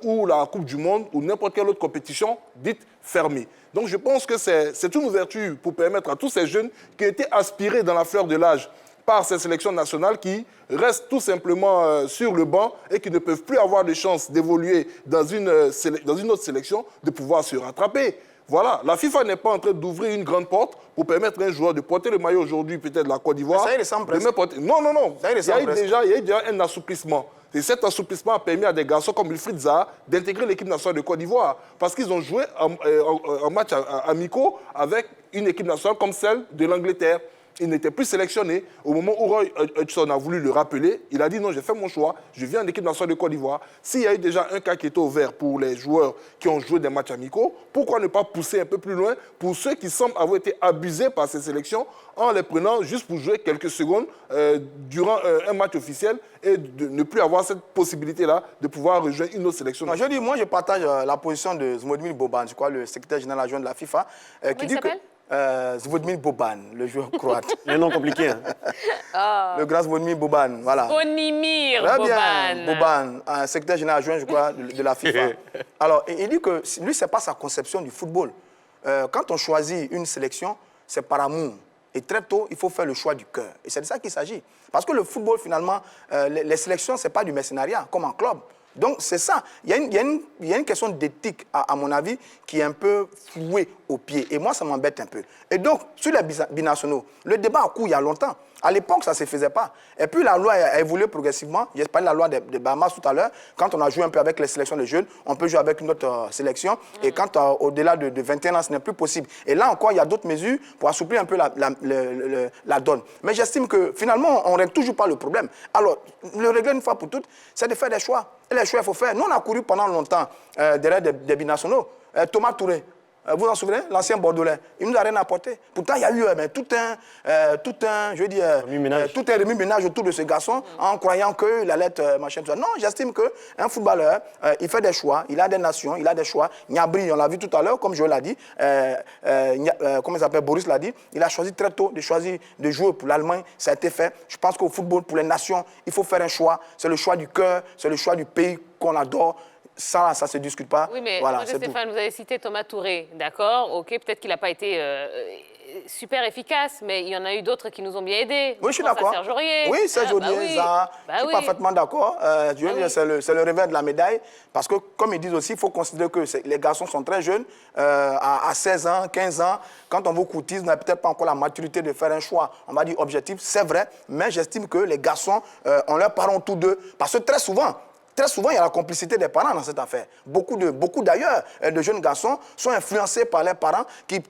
ou la Coupe du Monde ou n'importe quelle autre compétition dite fermée. Donc je pense que c'est une ouverture pour permettre à tous ces jeunes qui ont été aspirés dans la fleur de l'âge par ces sélections nationales qui restent tout simplement sur le banc et qui ne peuvent plus avoir de chance d'évoluer dans une autre sélection, de pouvoir se rattraper. Voilà, la FIFA n'est pas en train d'ouvrir une grande porte pour permettre à un joueur de porter le maillot aujourd'hui, peut-être de la Côte d'Ivoire. Ça y ressemble presque. Non. Il y a eu déjà un assouplissement. Et cet assouplissement a permis à des garçons comme Wilfried Zaha d'intégrer l'équipe nationale de Côte d'Ivoire. Parce qu'ils ont joué en match amicaux avec une équipe nationale comme celle de l'Angleterre. Il n'était plus sélectionné. Au moment où Roy Hodgson a voulu le rappeler, il a dit non, j'ai fait mon choix, je viens en équipe nationale de Côte d'Ivoire. S'il y a eu déjà un cas qui était ouvert pour les joueurs qui ont joué des matchs amicaux, pourquoi ne pas pousser un peu plus loin pour ceux qui semblent avoir été abusés par ces sélections en les prenant juste pour jouer quelques secondes durant un match officiel et de ne plus avoir cette possibilité-là de pouvoir rejoindre une autre sélection. Non, moi, je partage la position de Zvodimir Boban, je crois, le secrétaire général adjoint de la FIFA, qui dit que Zvodimir Boban, le joueur croate. Un nom compliqué. Le grand Zvodimir Boban, voilà. Bonimir Boban, secrétaire général adjoint, je crois, de la FIFA. Alors, il dit que lui, ce n'est pas sa conception du football. Quand on choisit une sélection, c'est par amour. Et très tôt, il faut faire le choix du cœur. Et c'est de ça qu'il s'agit. Parce que le football, finalement, les sélections, ce n'est pas du mercenariat, comme en club. Donc, c'est ça. Il y a une question d'éthique, à mon avis, qui est un peu fouée au pied. Et moi, ça m'embête un peu. Et donc, sur les binationaux, le débat a cours il y a longtemps. À l'époque, ça ne se faisait pas. Et puis, la loi a évolué progressivement. J'ai parlé de la loi des Bahamas tout à l'heure. Quand on a joué un peu avec les sélections de jeunes, on peut jouer avec une autre sélection. Et quand au-delà de 21 ans, ce n'est plus possible. Et là encore, il y a d'autres mesures pour assouplir un peu la donne. Mais j'estime que, finalement, on ne règle toujours pas le problème. Alors, le régler une fois pour toutes, c'est de faire des choix. Et les choix, il faut faire. Nous, on a couru pendant longtemps derrière des binationaux. Thomas Touré. Vous vous en souvenez, l'ancien Bordelais, il ne nous a rien apporté. Pourtant, il y a eu tout un remue-ménage autour de ce garçon en croyant qu'il allait être machin, tout ça. Non, j'estime qu'un footballeur, il fait des choix, il a des nations, il a des choix. Gnabry, on l'a vu tout à l'heure, comme je l'ai dit, comment il s'appelle, Boris l'a dit, il a choisi très tôt de jouer pour l'Allemagne, ça a été fait. Je pense qu'au football, pour les nations, il faut faire un choix. C'est le choix du cœur, c'est le choix du pays qu'on adore. ça ne se discute pas. Oui, mais voilà, Roger Stéphane, vous avez cité Thomas Touré, d'accord, ok, peut-être qu'il n'a pas été super efficace, mais il y en a eu d'autres qui nous ont bien aidés. Oui, je suis d'accord. Serge Aurier. Oui, Serge Aurier, Zaha, je suis parfaitement d'accord. C'est le revers de la médaille, parce que, comme ils disent aussi, il faut considérer que les garçons sont très jeunes, à 16 ans, 15 ans. Quand on vous courtise, on n'a peut-être pas encore la maturité de faire un choix, on va dire objectif, c'est vrai, mais j'estime que les garçons, on leurs parents tous deux, parce que très souvent, il y a la complicité des parents dans cette affaire. Beaucoup d'ailleurs, de jeunes garçons sont influencés par leurs parents qui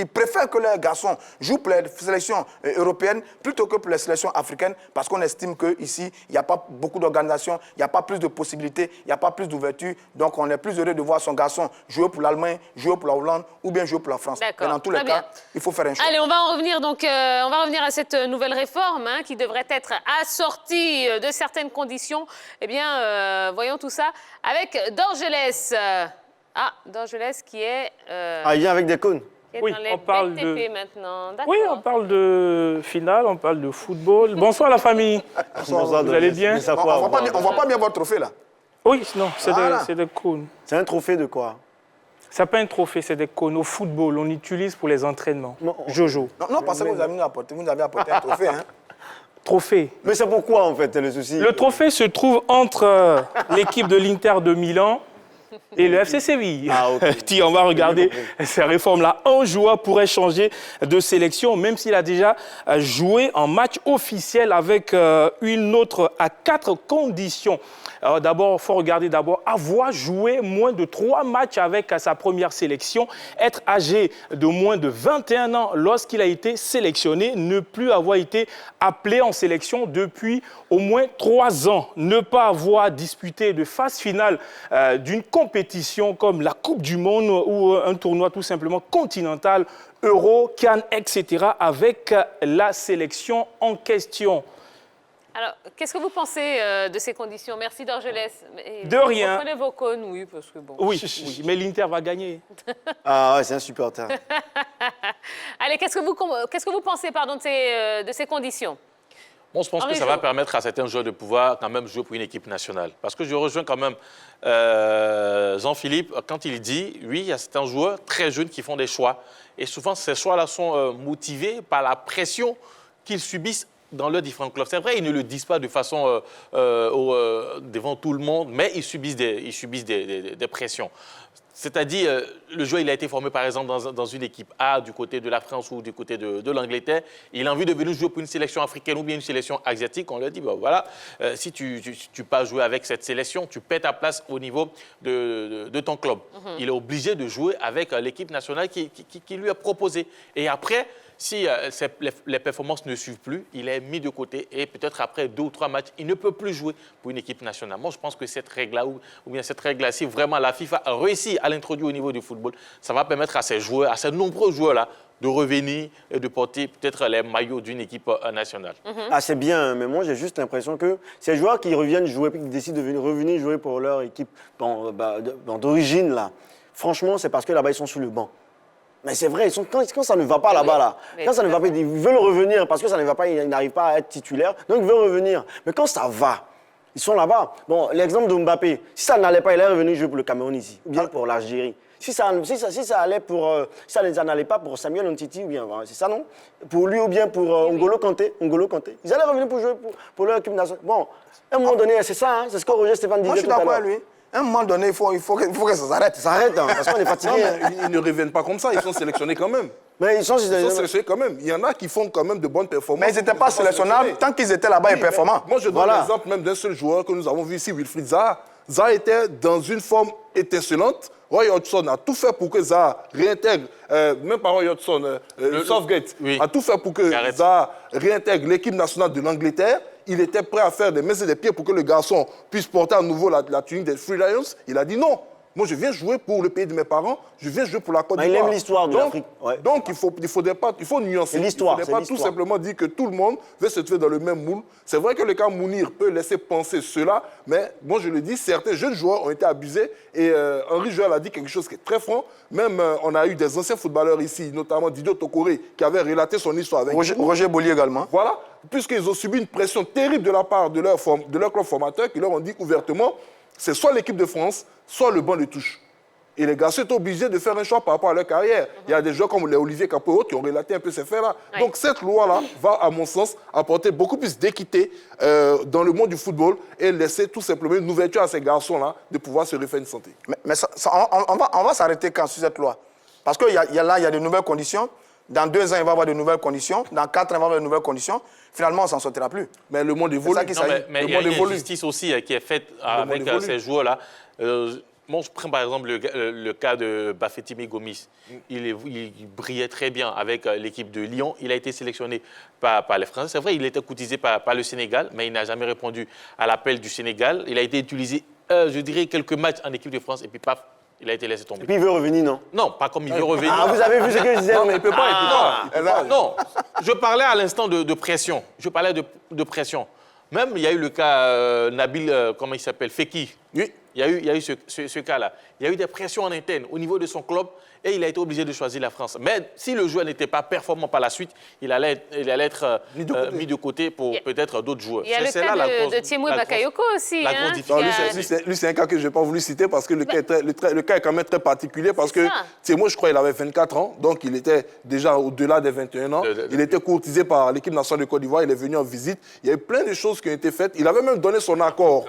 préfèrent que leurs garçons jouent pour les sélections européennes plutôt que pour les sélections africaines parce qu'on estime qu'ici, il n'y a pas beaucoup d'organisations, il n'y a pas plus de possibilités, il n'y a pas plus d'ouverture. Donc, on est plus heureux de voir son garçon jouer pour l'Allemagne, jouer pour la Hollande ou bien jouer pour la France. Mais dans tous les cas, il faut faire un choix. Allez, on va en revenir donc, on va revenir à cette nouvelle réforme qui devrait être assortie de certaines conditions. Eh bien, voyons tout ça avec Dorgelès. Dorgelès qui est... il vient avec des cônes. Oui, on parle de... maintenant. Oui, on parle de finale, on parle de football. Bonsoir la famille. Bonsoir, vous allez bien? On voit pas bien votre trophée là. Oui, non, c'est des cônes. C'est un trophée de quoi? C'est pas un trophée, c'est des cônes. Au football, on utilise pour les entraînements. Jojo. Non, parce que vous avez apporté un trophée. Hein. Trophée. Mais c'est pourquoi, en fait, le souci? Le trophée se trouve entre l'équipe de l'Inter de Milan et le FC Séville. Okay. On va regarder ces réformes-là. Un joueur pourrait changer de sélection, même s'il a déjà joué en match officiel avec une autre à 4 conditions. D'abord, il faut regarder avoir joué moins de 3 matchs avec sa première sélection, être âgé de moins de 21 ans lorsqu'il a été sélectionné, ne plus avoir été appelé en sélection depuis au moins 3 ans, ne pas avoir disputé de phase finale d'une compétition comme la Coupe du Monde ou un tournoi tout simplement continental, Euro, Cannes, etc. avec la sélection en question. Alors, qu'est-ce que vous pensez de ces conditions? Merci Dorgelès. De rien. Vous prenez vos cônes, oui, parce que bon... Oui, mais l'Inter va gagner. C'est un supporter. Allez, qu'est-ce que vous pensez de ces conditions? Bon, je pense que ça va permettre à certains joueurs de pouvoir quand même jouer pour une équipe nationale. Parce que je rejoins quand même Jean-Philippe quand il dit, oui, il y a certains joueurs très jeunes qui font des choix. Et souvent, ces choix-là sont motivés par la pression qu'ils subissent dans leurs différents clubs. C'est vrai, ils ne le disent pas de façon devant tout le monde, mais ils subissent des pressions. C'est-à-dire, le joueur, il a été formé, par exemple, dans une équipe A, du côté de la France ou du côté de l'Angleterre. Il a envie de venir jouer pour une sélection africaine ou bien une sélection asiatique. On lui dit, voilà, si tu pas jouer avec cette sélection, tu perds ta place au niveau de ton club. Il est obligé de jouer avec l'équipe nationale qui lui est proposée. Et après, si les performances ne suivent plus, il est mis de côté et peut-être après 2 ou 3 matchs, il ne peut plus jouer pour une équipe nationale. Moi, je pense que cette règle-là, ou bien cette règle-là, si vraiment la FIFA a réussi à l'introduire au niveau du football, ça va permettre à ces joueurs, à ces nombreux joueurs-là, de revenir et de porter peut-être les maillots d'une équipe nationale. C'est bien, mais moi j'ai juste l'impression que ces joueurs qui reviennent jouer, qui décident de revenir jouer pour leur équipe d'origine, là, franchement, c'est parce que là-bas, ils sont sur le banc. Mais c'est vrai, quand ça ne va pas là-bas, là, quand ça ne va pas, ils veulent revenir parce que ça ne va pas, ils n'arrivent pas à être titulaires, donc ils veulent revenir. Mais quand ça va, ils sont là-bas. Bon, l'exemple de Mbappé, si ça n'allait pas, il est revenu jouer pour le Cameroun ici, ou bien pour l'Algérie. Si ça n'allait pas pour Samuel Umtiti, ou bien, c'est ça non? Pour lui ou bien pour N'Golo Kanté. Ils allaient revenir pour jouer pour leur équipe nationale. Bon, à un moment donné, c'est ça, hein, c'est ce que Roger Stéphane disait tout à l'heure. Moi, je suis d'accord avec lui. À un moment donné, il faut que ça s'arrête. Ça s'arrête, hein, parce qu'on est fatigué. Ils ne reviennent pas comme ça, ils sont sélectionnés quand même. Mais ils sont sélectionnés quand même. Il y en a qui font quand même de bonnes performances. Mais ils n'étaient pas sélectionnables tant qu'ils étaient là-bas et performants. Moi, je donne l'exemple même d'un seul joueur que nous avons vu ici, Wilfried Zaha. Zaha était dans une forme étincelante. Roy Hodgson a tout fait pour que Zaha réintègre, même pas Roy Hodgson, Southgate a tout fait pour que Zaha réintègre l'équipe nationale de l'Angleterre. Il était prêt à faire des mains et des pieds pour que le garçon puisse porter à nouveau la tunique des Free Lions. Il a dit non. Moi, je viens jouer pour le pays de mes parents, je viens jouer pour la Côte d'Ivoire. Il aime l'histoire de l'Afrique. Ouais. Donc, il faut nuancer. L'histoire, il ne faut pas tout simplement dire que tout le monde veut se trouver dans le même moule. C'est vrai que le cas Mounir peut laisser penser cela, mais moi, je le dis, certains jeunes joueurs ont été abusés. Et Henri Joël a dit quelque chose qui est très franc. Même, on a eu des anciens footballeurs ici, notamment Didier Tokoré, qui avait relaté son histoire avec Roger Bollier également. Voilà, puisqu'ils ont subi une pression terrible de la part de leur club formateur, qui leur ont dit ouvertement, c'est soit l'équipe de France, soit le banc de touche. Et les garçons étaient obligés de faire un choix par rapport à leur carrière. Il y a des joueurs comme les Olivier Capot et autres qui ont relaté un peu ces faits-là. Oui. Donc cette loi-là va, à mon sens, apporter beaucoup plus d'équité dans le monde du football et laisser tout simplement une ouverture à ces garçons-là de pouvoir se refaire une santé. Mais on va s'arrêter quand sur cette loi? Parce qu'il y a de nouvelles conditions. Dans 2 ans, il va y avoir de nouvelles conditions. Dans 4 ans, il va y avoir de nouvelles conditions. Finalement, on ne s'en sortira plus. Mais le monde évolue. ça qui Non, mais Le il y a monde une évolue. injustice aussi qui est faite avec évolue. ces joueurs-là. Moi, je prends par exemple le cas de Bafétimé Gomis. Il brillait très bien avec l'équipe de Lyon. Il a été sélectionné par les Français. C'est vrai, il était courtisé par le Sénégal, mais il n'a jamais répondu à l'appel du Sénégal. Il a été utilisé, je dirais, quelques matchs en équipe de France et puis paf, il a été laissé tomber. Et puis il veut revenir, non? Non, pas comme il veut revenir. Ah, vous avez vu ce que je disais? Non, mais il ne peut pas, il peut pas. Non, je parlais à l'instant de pression. Je parlais de pression. Même, il y a eu le cas Nabil, comment il s'appelle, Fekir. Oui. Il y a eu ce cas-là. Il y a eu des pressions en interne au niveau de son club et il a été obligé de choisir la France. Mais si le joueur n'était pas performant par la suite, il allait être mis de côté pour peut-être d'autres joueurs. Il y a le cas de Thiemou Bakayoko aussi. la grosse Non, différence. lui, c'est un cas que je n'ai pas voulu citer parce que le cas est quand même très particulier parce que, ça. tu sais, moi, je crois qu'il avait 24 ans, donc il était déjà au-delà des 21 ans. Il était courtisé par l'équipe nationale de Côte d'Ivoire, il est venu en visite. Il y a eu plein de choses qui ont été faites. Il avait même donné son accord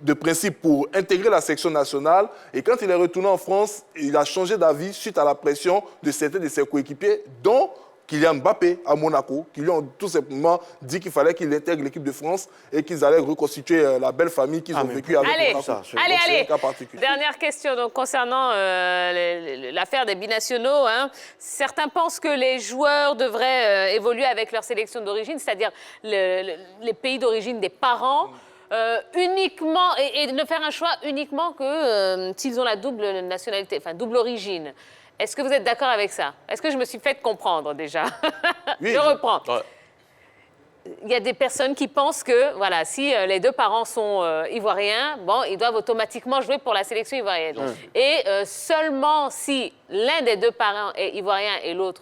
de principe pour intégrer la section nationale. Et quand il est retourné en France, il a changé d'avis suite à la pression de certains de ses coéquipiers, dont Kylian Mbappé à Monaco, qui lui ont tout simplement dit qu'il fallait qu'il intègre l'équipe de France et qu'ils allaient reconstituer la belle famille qu'ils ont vécue avec Allez, Monaco. allez. Un cas particulier. Dernière question donc, concernant l'affaire des binationaux. Hein. Certains pensent que les joueurs devraient évoluer avec leur sélection d'origine, c'est-à-dire les pays d'origine des parents. Uniquement et ne faire un choix uniquement que s'ils ont la double nationalité, enfin double origine. Est-ce que vous êtes d'accord avec ça? Est-ce que je me suis fait comprendre déjà? Oui. Je reprends. Ouais. Il y a des personnes qui pensent que voilà, si les 2 parents sont ivoiriens, bon, ils doivent automatiquement jouer pour la sélection ivoirienne. Et seulement si l'un des 2 parents est ivoirien et l'autre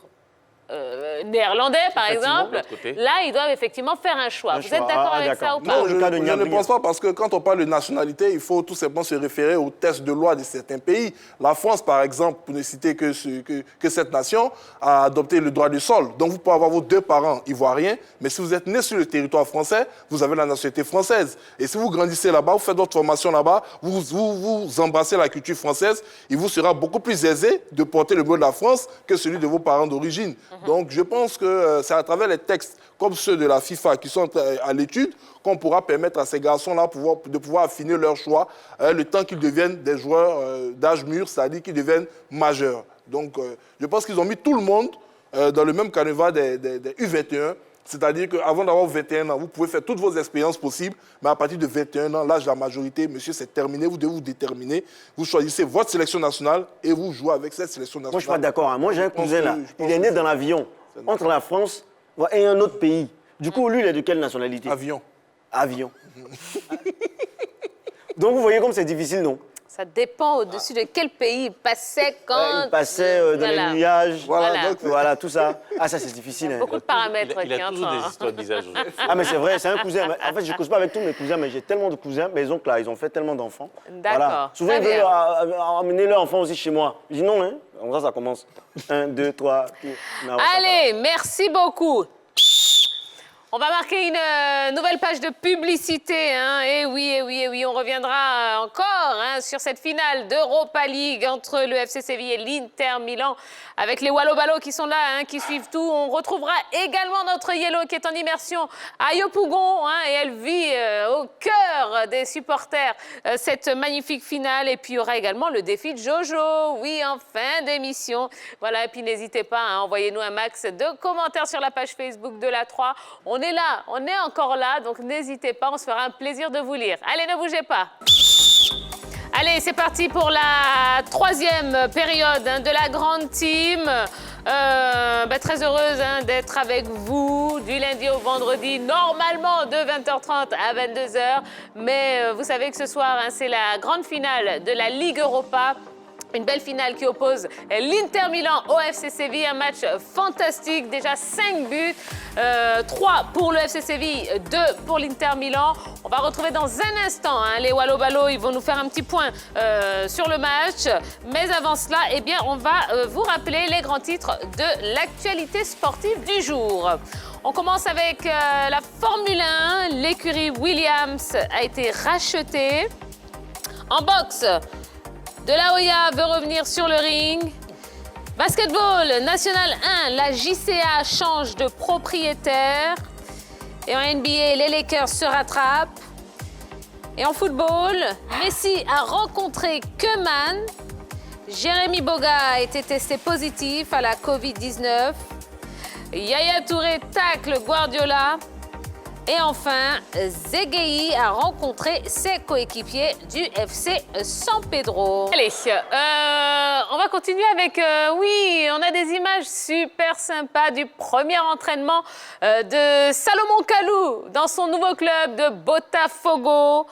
néerlandais, par exemple, de l'autre côté. là, ils doivent effectivement faire un choix. Vous êtes d'accord avec ça ou pas? Non, le je cas de ne Gnabry. pense pas parce que quand on parle de nationalité, il faut tout simplement se référer aux tests de loi de certains pays. La France, par exemple, pour ne citer que cette nation, a adopté le droit du sol. Donc vous pouvez avoir vos 2 parents ivoiriens, mais si vous êtes né sur le territoire français, vous avez la nationalité française. Et si vous grandissez là-bas, vous faites votre formation là-bas, vous embrassez la culture française, il vous sera beaucoup plus aisé de porter le bleu de la France que celui de vos parents d'origine. Donc je pense que c'est à travers les textes comme ceux de la FIFA qui sont à l'étude qu'on pourra permettre à ces garçons-là de pouvoir affiner leur choix le temps qu'ils deviennent des joueurs d'âge mûr, c'est-à-dire qu'ils deviennent majeurs. Donc je pense qu'ils ont mis tout le monde dans le même canevas des U21, c'est-à-dire qu'avant d'avoir 21 ans, vous pouvez faire toutes vos expériences possibles, mais à partir de 21 ans, l'âge de la majorité, monsieur, c'est terminé, vous devez vous déterminer, vous choisissez votre sélection nationale et vous jouez avec cette sélection nationale. Moi, je ne suis pas d'accord. Hein. Moi, j'ai un cousin là. je pense Il est né que dans l'avion entre la France et un autre pays. Du coup, lui, il est de quelle nationalité? Avion. Avion. Donc, vous voyez comme c'est difficile, non? Ça dépend au-dessus de quel pays il passait quand... Il passait dans Voilà. les nuages. Voilà. donc, Voilà, tout ça. Ah, ça, c'est difficile. Hein. Beaucoup de paramètres Il qui a toujours entrent. des histoires de visage. Ah, mais c'est vrai, c'est un cousin. En fait, je ne cause pas avec tous mes cousins, mais j'ai tellement de cousins. Mes oncles, là, ils ont fait tellement d'enfants. D'accord. Souvent, Très ils veulent bien. amener leur enfant aussi chez moi. Je dis non, hein. Comme ça commence. 1, 2, 3. Allez, merci beaucoup. On va marquer une nouvelle page de publicité. Hein. Et oui, on reviendra encore hein, sur cette finale d'Europa League entre le FC Séville et l'Inter Milan avec les Wallo-Ballo qui sont là, hein, qui suivent tout. On retrouvera également notre Yellow qui est en immersion à Yopougon hein, et elle vit au cœur des supporters cette magnifique finale. Et puis il y aura également le défi de Jojo, oui, en fin d'émission. Voilà, et puis n'hésitez pas, hein, envoyez-nous un max de commentaires sur la page Facebook de la 3. On est là, on est encore là, donc n'hésitez pas, on se fera un plaisir de vous lire. Allez, ne bougez pas. Allez, c'est parti pour la 3e période hein, de la grande team. Très heureuse hein, d'être avec vous du lundi au vendredi, normalement de 20h30 à 22h. Mais vous savez que ce soir, hein, c'est la grande finale de la Ligue Europa. Une belle finale qui oppose l'Inter Milan au FC Séville. Un match fantastique. Déjà 5 buts. 3 pour le FC Séville, 2 pour l'Inter Milan. On va retrouver dans un instant les Wallo-Ballo. Ils vont nous faire un petit point sur le match. Mais avant cela, eh bien, on va vous rappeler les grands titres de l'actualité sportive du jour. On commence avec la Formule 1. L'écurie Williams a été rachetée. En boxe, De La Hoya veut revenir sur le ring. Basketball, National 1, la JCA change de propriétaire. Et en NBA, les Lakers se rattrapent. Et en football, Messi a rencontré Koeman. Jérémy Boga a été testé positif à la Covid-19. Yaya Touré tacle Guardiola. Et enfin, Zegei a rencontré ses coéquipiers du FC San Pedro. Allez, on va continuer avec, oui, on a des images super sympas du premier entraînement de Salomon Kalou dans son nouveau club de Botafogo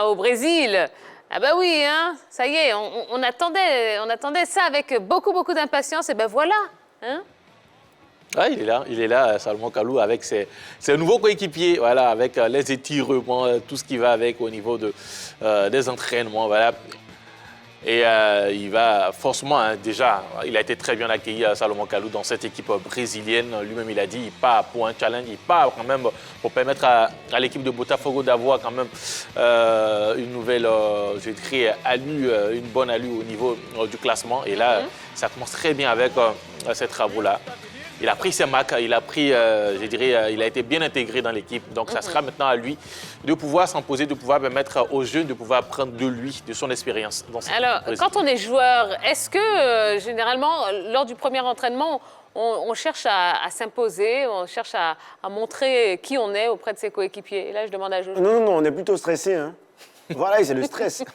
au Brésil. Ah bah oui, hein, ça y est, on attendait ça avec beaucoup d'impatience et ben voilà, hein. Ah, il est là, Salomon Kalou, avec ses nouveaux coéquipiers, voilà, avec les étirements, tout ce qui va avec au niveau des entraînements, voilà. Et il va forcément, hein, déjà, il a été très bien accueilli, Salomon Kalou, dans cette équipe brésilienne. Lui-même, il a dit, il part pour un challenge, il part quand même pour permettre à l'équipe de Botafogo d'avoir quand même une nouvelle, je dirais, une bonne allure au niveau du classement. Et là, ça commence très bien avec ces travaux-là. Il a pris ses marques, il a été bien intégré dans l'équipe. Donc, ça sera maintenant à lui de pouvoir s'imposer, de pouvoir permettre aux jeunes de pouvoir apprendre de lui, de son expérience. Alors, quand on est joueur, est-ce que, généralement, lors du premier entraînement, on cherche à s'imposer, on cherche à montrer qui on est auprès de ses coéquipiers? Et là, je demande à Jojo. Non, on est plutôt stressé, hein. Voilà, c'est le stress.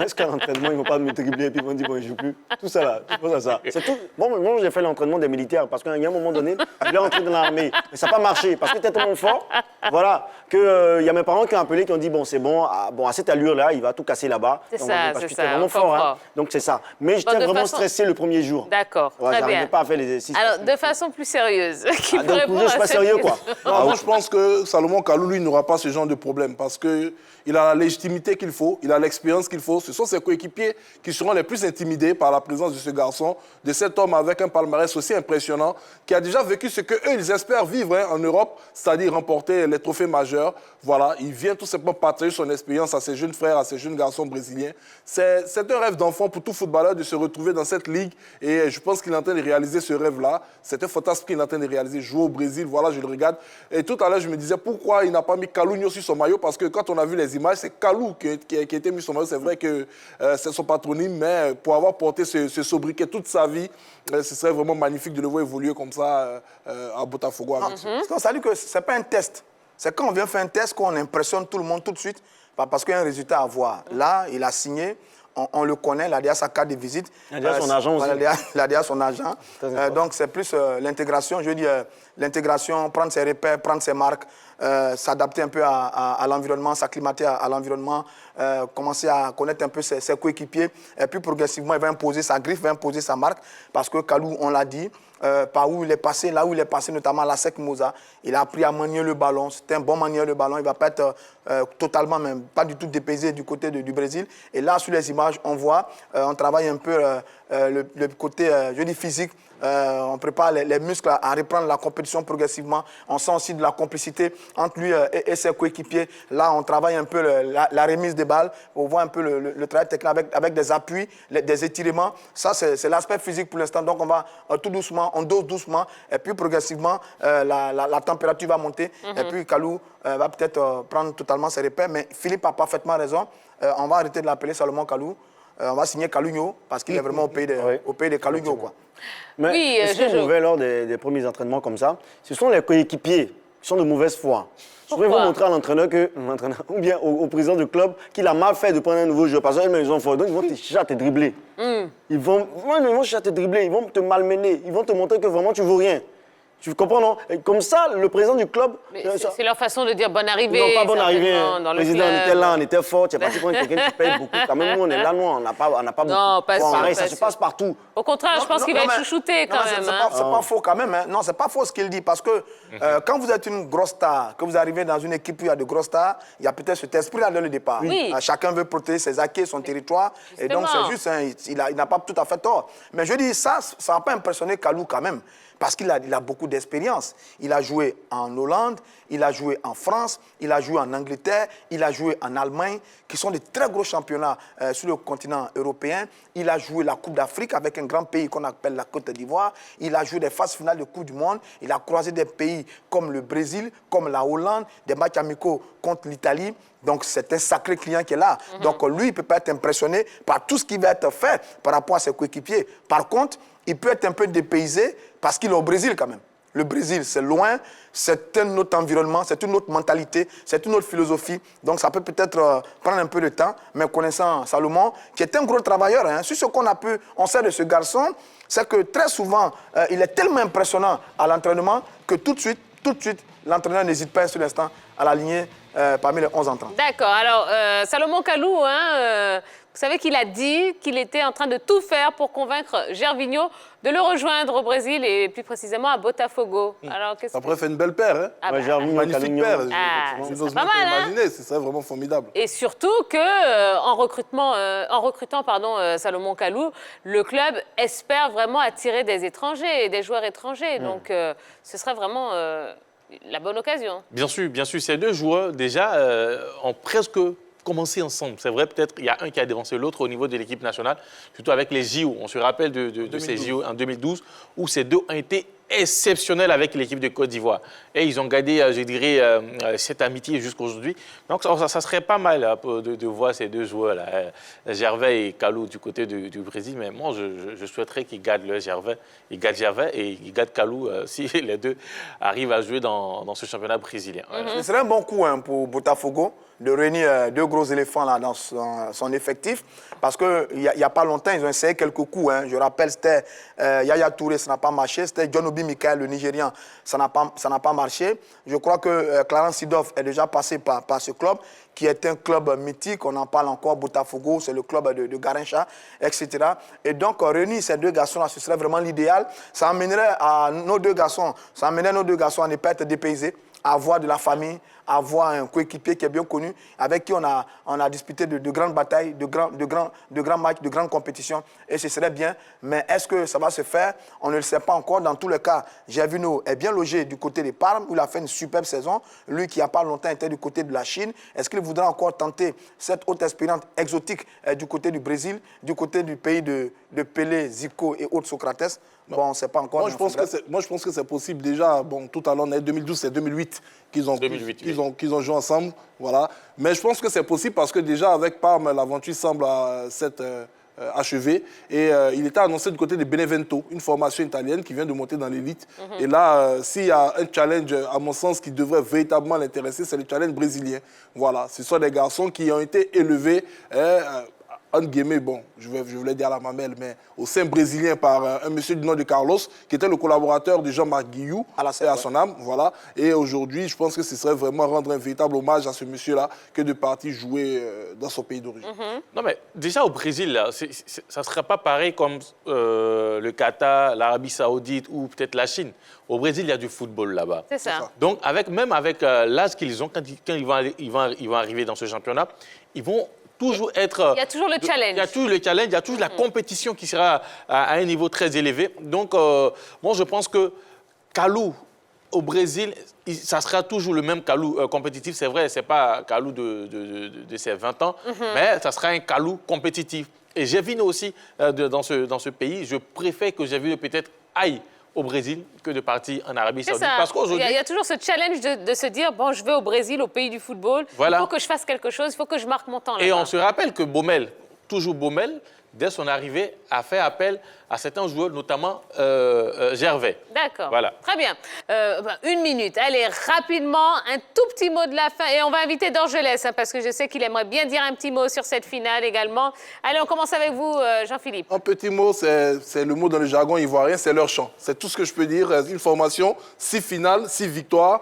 Est-ce qu'à l'entraînement, ils ne vont pas me dribbler et puis ils vont dire, bon, je ne joue plus. Tout ça là, tout à ça. C'est tout. Bon, moi, j'ai fait l'entraînement des militaires parce qu'à un moment donné, je voulais rentrer dans l'armée. Mais ça n'a pas marché parce que c'était tellement fort, voilà, qu'il y a mes parents qui ont appelé, qui ont dit, bon, c'est bon, à cette allure-là, il va tout casser là-bas. C'est donc, ça, parce c'est que c'était ça. vraiment fort, hein. Donc c'est ça. Mais j'étais vraiment stressé le premier jour. D'accord, ouais, très bien. Je n'arrivais pas à faire les exercices. Alors, de façon plus sérieuse, qui peut donc, répondre je à suis pas cette sérieux, question. quoi. Moi, je pense que Salomon Kalou, lui, n'aura pas ce genre de problème parce qu'il a la légitimité qu'il faut, il a l'expérience qu'il faut. Ce sont ses coéquipiers qui seront les plus intimidés par la présence de ce garçon, de cet homme avec un palmarès aussi impressionnant, qui a déjà vécu ce qu'eux, ils espèrent vivre en Europe, c'est-à-dire remporter les trophées majeurs. Voilà, il vient tout simplement partager son expérience à ses jeunes frères, à ses jeunes garçons brésiliens. C'est un rêve d'enfant pour tout footballeur de se retrouver dans cette ligue et je pense qu'il est en train de réaliser ce rêve-là. C'est un fantasme qu'il est en train de réaliser, jouer au Brésil, voilà, je le regarde. Et tout à l'heure, je me disais pourquoi il n'a pas mis Kalou sur son maillot, parce que quand on a vu les images, c'est Kalou qui a été mis sur son maillot. C'est vrai que c'est son patronyme, mais pour avoir porté ce sobriquet toute sa vie, ce serait vraiment magnifique de le voir évoluer comme ça à Botafogo. Ça veut dire que ce n'est pas un test. C'est quand on vient faire un test qu'on impressionne tout le monde tout de suite, parce qu'il y a un résultat à voir. Là, il a signé, on le connaît, il a déjà sa carte de visite. Il a déjà son agent aussi. Il a déjà son agent. Donc, c'est plus l'intégration, je veux dire, l'intégration, prendre ses repères, prendre ses marques, s'adapter un peu à l'environnement, s'acclimater à l'environnement, commencer à connaître un peu ses coéquipiers. Et puis, progressivement, il va imposer sa griffe, va imposer sa marque. Parce que Kalou, on l'a dit, par où il est passé, là où il est passé, notamment à la SEC Moza, il a appris à manier le ballon. C'était un bon manieur de ballon. Il ne va pas être totalement, même pas du tout dépaysé du côté du Brésil. Et là, sur les images, on voit, on travaille un peu le côté, je dis physique. On prépare les muscles à reprendre la compétition progressivement. On sent aussi de la complicité entre lui et ses coéquipiers. Là, on travaille un peu la remise des balles. On voit un peu le travail technique avec des appuis, des étirements. Ça, c'est l'aspect physique pour l'instant. Donc, on va tout doucement, on dose doucement. Et puis, progressivement, la température va monter. Et puis, Kalou va peut-être prendre totalement ses repères. Mais Philippe a parfaitement raison. On va arrêter de l'appeler Salomon Kalou. On va signer Kalunyo parce qu'il est vraiment au pays de Kalunyo, quoi. Mais oui, ce qui est mauvais lors des premiers entraînements comme ça, ce sont les coéquipiers qui sont de mauvaise foi. Je voudrais vous montrer à l'entraîneur ou bien au président du club qu'il a mal fait de prendre un nouveau joueur. Parce qu'ils ils ont fort, donc ils vont te chercher à te dribbler. Ils vont chercher à te dribbler, ils vont te malmener, ils vont te montrer que vraiment tu ne vaux rien. Tu comprends, non? Et comme ça, le président du club... Mais c'est leur façon de dire bonne arrivée. Non, pas bonne arrivée. Dans Le le président, club. on était là, on était fort. Tu es parti prendre quelqu'un qui paye beaucoup. Quand même, nous, on est là, nous, on n'a pas beaucoup. Non, pas sûr, Pareil, pas ça se sûr. passe partout. Au contraire, je pense qu'il va être chouchouté quand même. C'est pas faux quand même. Hein. Non, c'est pas faux ce qu'il dit. Parce que quand vous êtes une grosse star, que vous arrivez dans une équipe où il y a de grosses stars, il y a peut-être cet esprit-là dès le départ. Oui. Chacun veut protéger ses acquis, son territoire. Et donc, c'est juste, hein, il n'a pas tout à fait tort. Mais je dis, ça n'a pas impressionné Kalou quand même. Parce qu'il a beaucoup d'expérience. Il a joué en Hollande, il a joué en France, il a joué en Angleterre, il a joué en Allemagne, qui sont des très gros championnats sur le continent européen. Il a joué la Coupe d'Afrique avec un grand pays qu'on appelle la Côte d'Ivoire. Il a joué des phases finales de Coupe du Monde. Il a croisé des pays comme le Brésil, comme la Hollande, des matchs amicaux contre l'Italie. Donc, c'est un sacré client qui est là. Donc, lui, il ne peut pas être impressionné par tout ce qui va être fait par rapport à ses coéquipiers. Par contre, il peut être un peu dépaysé parce qu'il est au Brésil quand même. Le Brésil, c'est loin, c'est un autre environnement, c'est une autre mentalité, c'est une autre philosophie. Donc, ça peut peut-être prendre un peu de temps. Mais connaissant Salomon, qui est un gros travailleur, hein, sur ce on sait de ce garçon, c'est que très souvent, il est tellement impressionnant à l'entraînement que tout de suite, l'entraîneur n'hésite pas un seul instant à l'aligner parmi les 11 entrants. D'accord. Alors, Salomon Kalou, vous savez qu'il a dit qu'il était en train de tout faire pour convaincre Gervinho de le rejoindre au Brésil et plus précisément à Botafogo. Alors, Après, fait une belle paire. Hein? Ah bah, Gervinho, Magnifique Calogno. paire. c'est Je n'ose pas même pas mal, hein? imaginer. C'est ça, vraiment formidable. Et surtout que, en recrutant Salomon Kalou, le club espère vraiment attirer des étrangers, des joueurs étrangers. Donc, ce serait vraiment la bonne occasion. Bien sûr. Ces deux joueurs, déjà, ont presque commencé ensemble. C'est vrai, peut-être, il y a un qui a dévancé l'autre au niveau de l'équipe nationale, surtout avec les JO. On se rappelle de ces JO en 2012, où ces deux ont été exceptionnels avec l'équipe de Côte d'Ivoire. Et ils ont gardé, je dirais, cette amitié jusqu'à aujourd'hui. Donc, ça serait pas mal de voir ces deux joueurs-là, Gervais et Kalou du côté du Brésil. Mais moi, je souhaiterais qu'ils gardent le Gervais. Ils gardent Gervais et ils gardent Kalou si les deux arrivent à jouer dans ce championnat brésilien. Ce serait un bon coup pour Botafogo de réunir deux gros éléphants là, dans son effectif. Parce qu'il n'y a pas longtemps, ils ont essayé quelques coups. Hein. Je rappelle, c'était Yaya Touré, ça n'a pas marché. C'était John Obi Mikel, le Nigérian, ça n'a pas marché. Je crois que Clarence Seedorf est déjà passé par ce club, qui est un club mythique. On en parle encore, Botafogo, c'est le club de Garincha, etc. Et donc, réunir ces deux garçons-là, ce serait vraiment l'idéal. Ça amènerait nos deux garçons à ne pas être dépaysés, à avoir de la famille, à avoir un coéquipier qui est bien connu, avec qui on a disputé de grandes batailles, de grands matchs, de grandes compétitions, et ce serait bien. Mais est-ce que ça va se faire? On ne le sait pas encore. Dans tous les cas, Gervinho est bien logé du côté des Parme, où il a fait une superbe saison. Lui qui, il n'y a pas longtemps, était du côté de la Chine. Est-ce qu'il voudra encore tenter cette haute expérience exotique du côté du Brésil, du côté du pays de Pelé, Zico et autres Socrates? Bon, on ne sait pas encore. Moi, je pense que c'est possible déjà. Bon, tout à l'heure, 2012, c'est 2008 qu'ils ont joué ensemble. Voilà. Mais je pense que c'est possible parce que déjà, avec Parme, l'aventure semble s'être achevée. Et il était annoncé du côté de Benevento, une formation italienne qui vient de monter dans l'élite. Et là, s'il y a un challenge, à mon sens, qui devrait véritablement l'intéresser, c'est le challenge brésilien. Voilà. Ce sont des garçons qui ont été élevés... entre guillemets, bon, je voulais dire à la mamelle, mais au sein brésilien par un monsieur du nom de Carlos, qui était le collaborateur de Jean-Marc Guillou, et à son âme, voilà. Et aujourd'hui, je pense que ce serait vraiment rendre un véritable hommage à ce monsieur-là que de partir jouer dans son pays d'origine. Non, mais déjà au Brésil, là, ça ne serait pas pareil comme le Qatar, l'Arabie Saoudite ou peut-être la Chine. Au Brésil, il y a du football là-bas. C'est ça. Donc, même avec l'âge qu'ils ont, quand ils vont arriver dans ce championnat, ils vont toujours être... Il y a toujours le challenge. Il y a toujours le challenge, il y a toujours la compétition qui sera à un niveau très élevé. Donc, moi, je pense que Kalou, au Brésil, ça sera toujours le même Kalou compétitif. C'est vrai, ce n'est pas Kalou de ses 20 ans, mais ça sera un Kalou compétitif. Et Gervinho aussi, dans ce pays, je préfère que Gervinho peut-être aille au Brésil que de partir en Arabie Saoudite. Parce qu'aujourd'hui, il y a toujours ce challenge de se dire, bon, je vais au Brésil, au pays du football, voilà. Il faut que je fasse quelque chose, il faut que je marque mon temps là-bas. Et on se rappelle que Baumel, toujours Baumel, dès son arrivée, a fait appel à certains joueurs, notamment Gervais. D'accord. Voilà. Très bien. 1 minute. Allez, rapidement, un tout petit mot de la fin. Et on va inviter Dorgelès, hein, parce que je sais qu'il aimerait bien dire un petit mot sur cette finale également. Allez, on commence avec vous, Jean-Philippe. Un petit mot, c'est le mot dans le jargon ivoirien, c'est leur chant. C'est tout ce que je peux dire. Une formation, 6 finales, 6 victoires.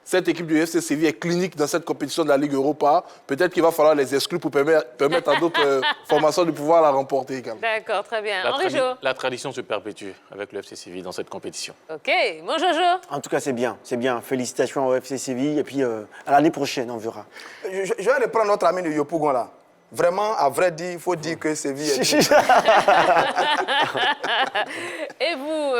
Cette équipe du FC Séville est clinique dans cette compétition de la Ligue Europa. Peut-être qu'il va falloir les exclure pour permettre à d'autres formations de pouvoir la remporter également. D'accord, très bien. Henri Jo. La tradition se perpétue avec le FC Séville dans cette compétition. OK. Mon Jojo. En tout cas, c'est bien, c'est bien. Félicitations au FC Séville et puis à l'année prochaine, on verra. Je vais reprendre notre ami de Yopougon là. Vraiment, à vrai dire, il faut dire que Séville est... Et vous,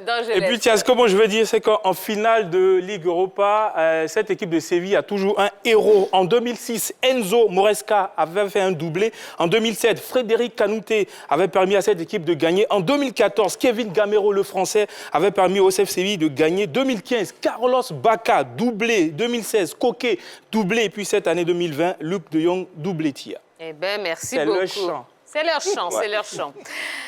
Dorgelès. Et puis, tiens, ce que moi je veux dire, c'est qu'en finale de Ligue Europa, cette équipe de Séville a toujours un héros. En 2006, Enzo Moresca avait fait un doublé. En 2007, Frédéric Kanouté avait permis à cette équipe de gagner. En 2014, Kevin Gamero, le Français, avait permis au FC Séville de gagner. 2015, Carlos Bacca, doublé. 2016, Coquet, doublé. Et puis cette année 2020, Luc de Jong, doublé-tir. Eh bien, merci C'est beaucoup. le chant. C'est leur chant, c'est leur chant.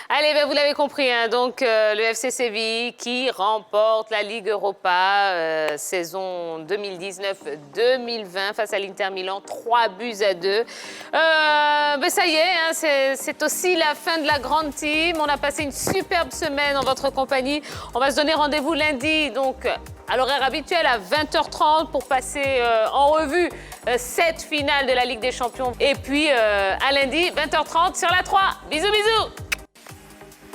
Allez, ben, vous l'avez compris, hein, donc le FC Séville qui remporte la Ligue Europa saison 2019-2020 face à l'Inter Milan, 3-2. Ben, ça y est, hein, c'est aussi la fin de la grande team. On a passé une superbe semaine en votre compagnie. On va se donner rendez-vous lundi, donc à l'horaire habituel à 20h30 pour passer en revue cette finale de la Ligue des Champions. Et puis à lundi, 20h30 sur la 3. Bisous, bisous!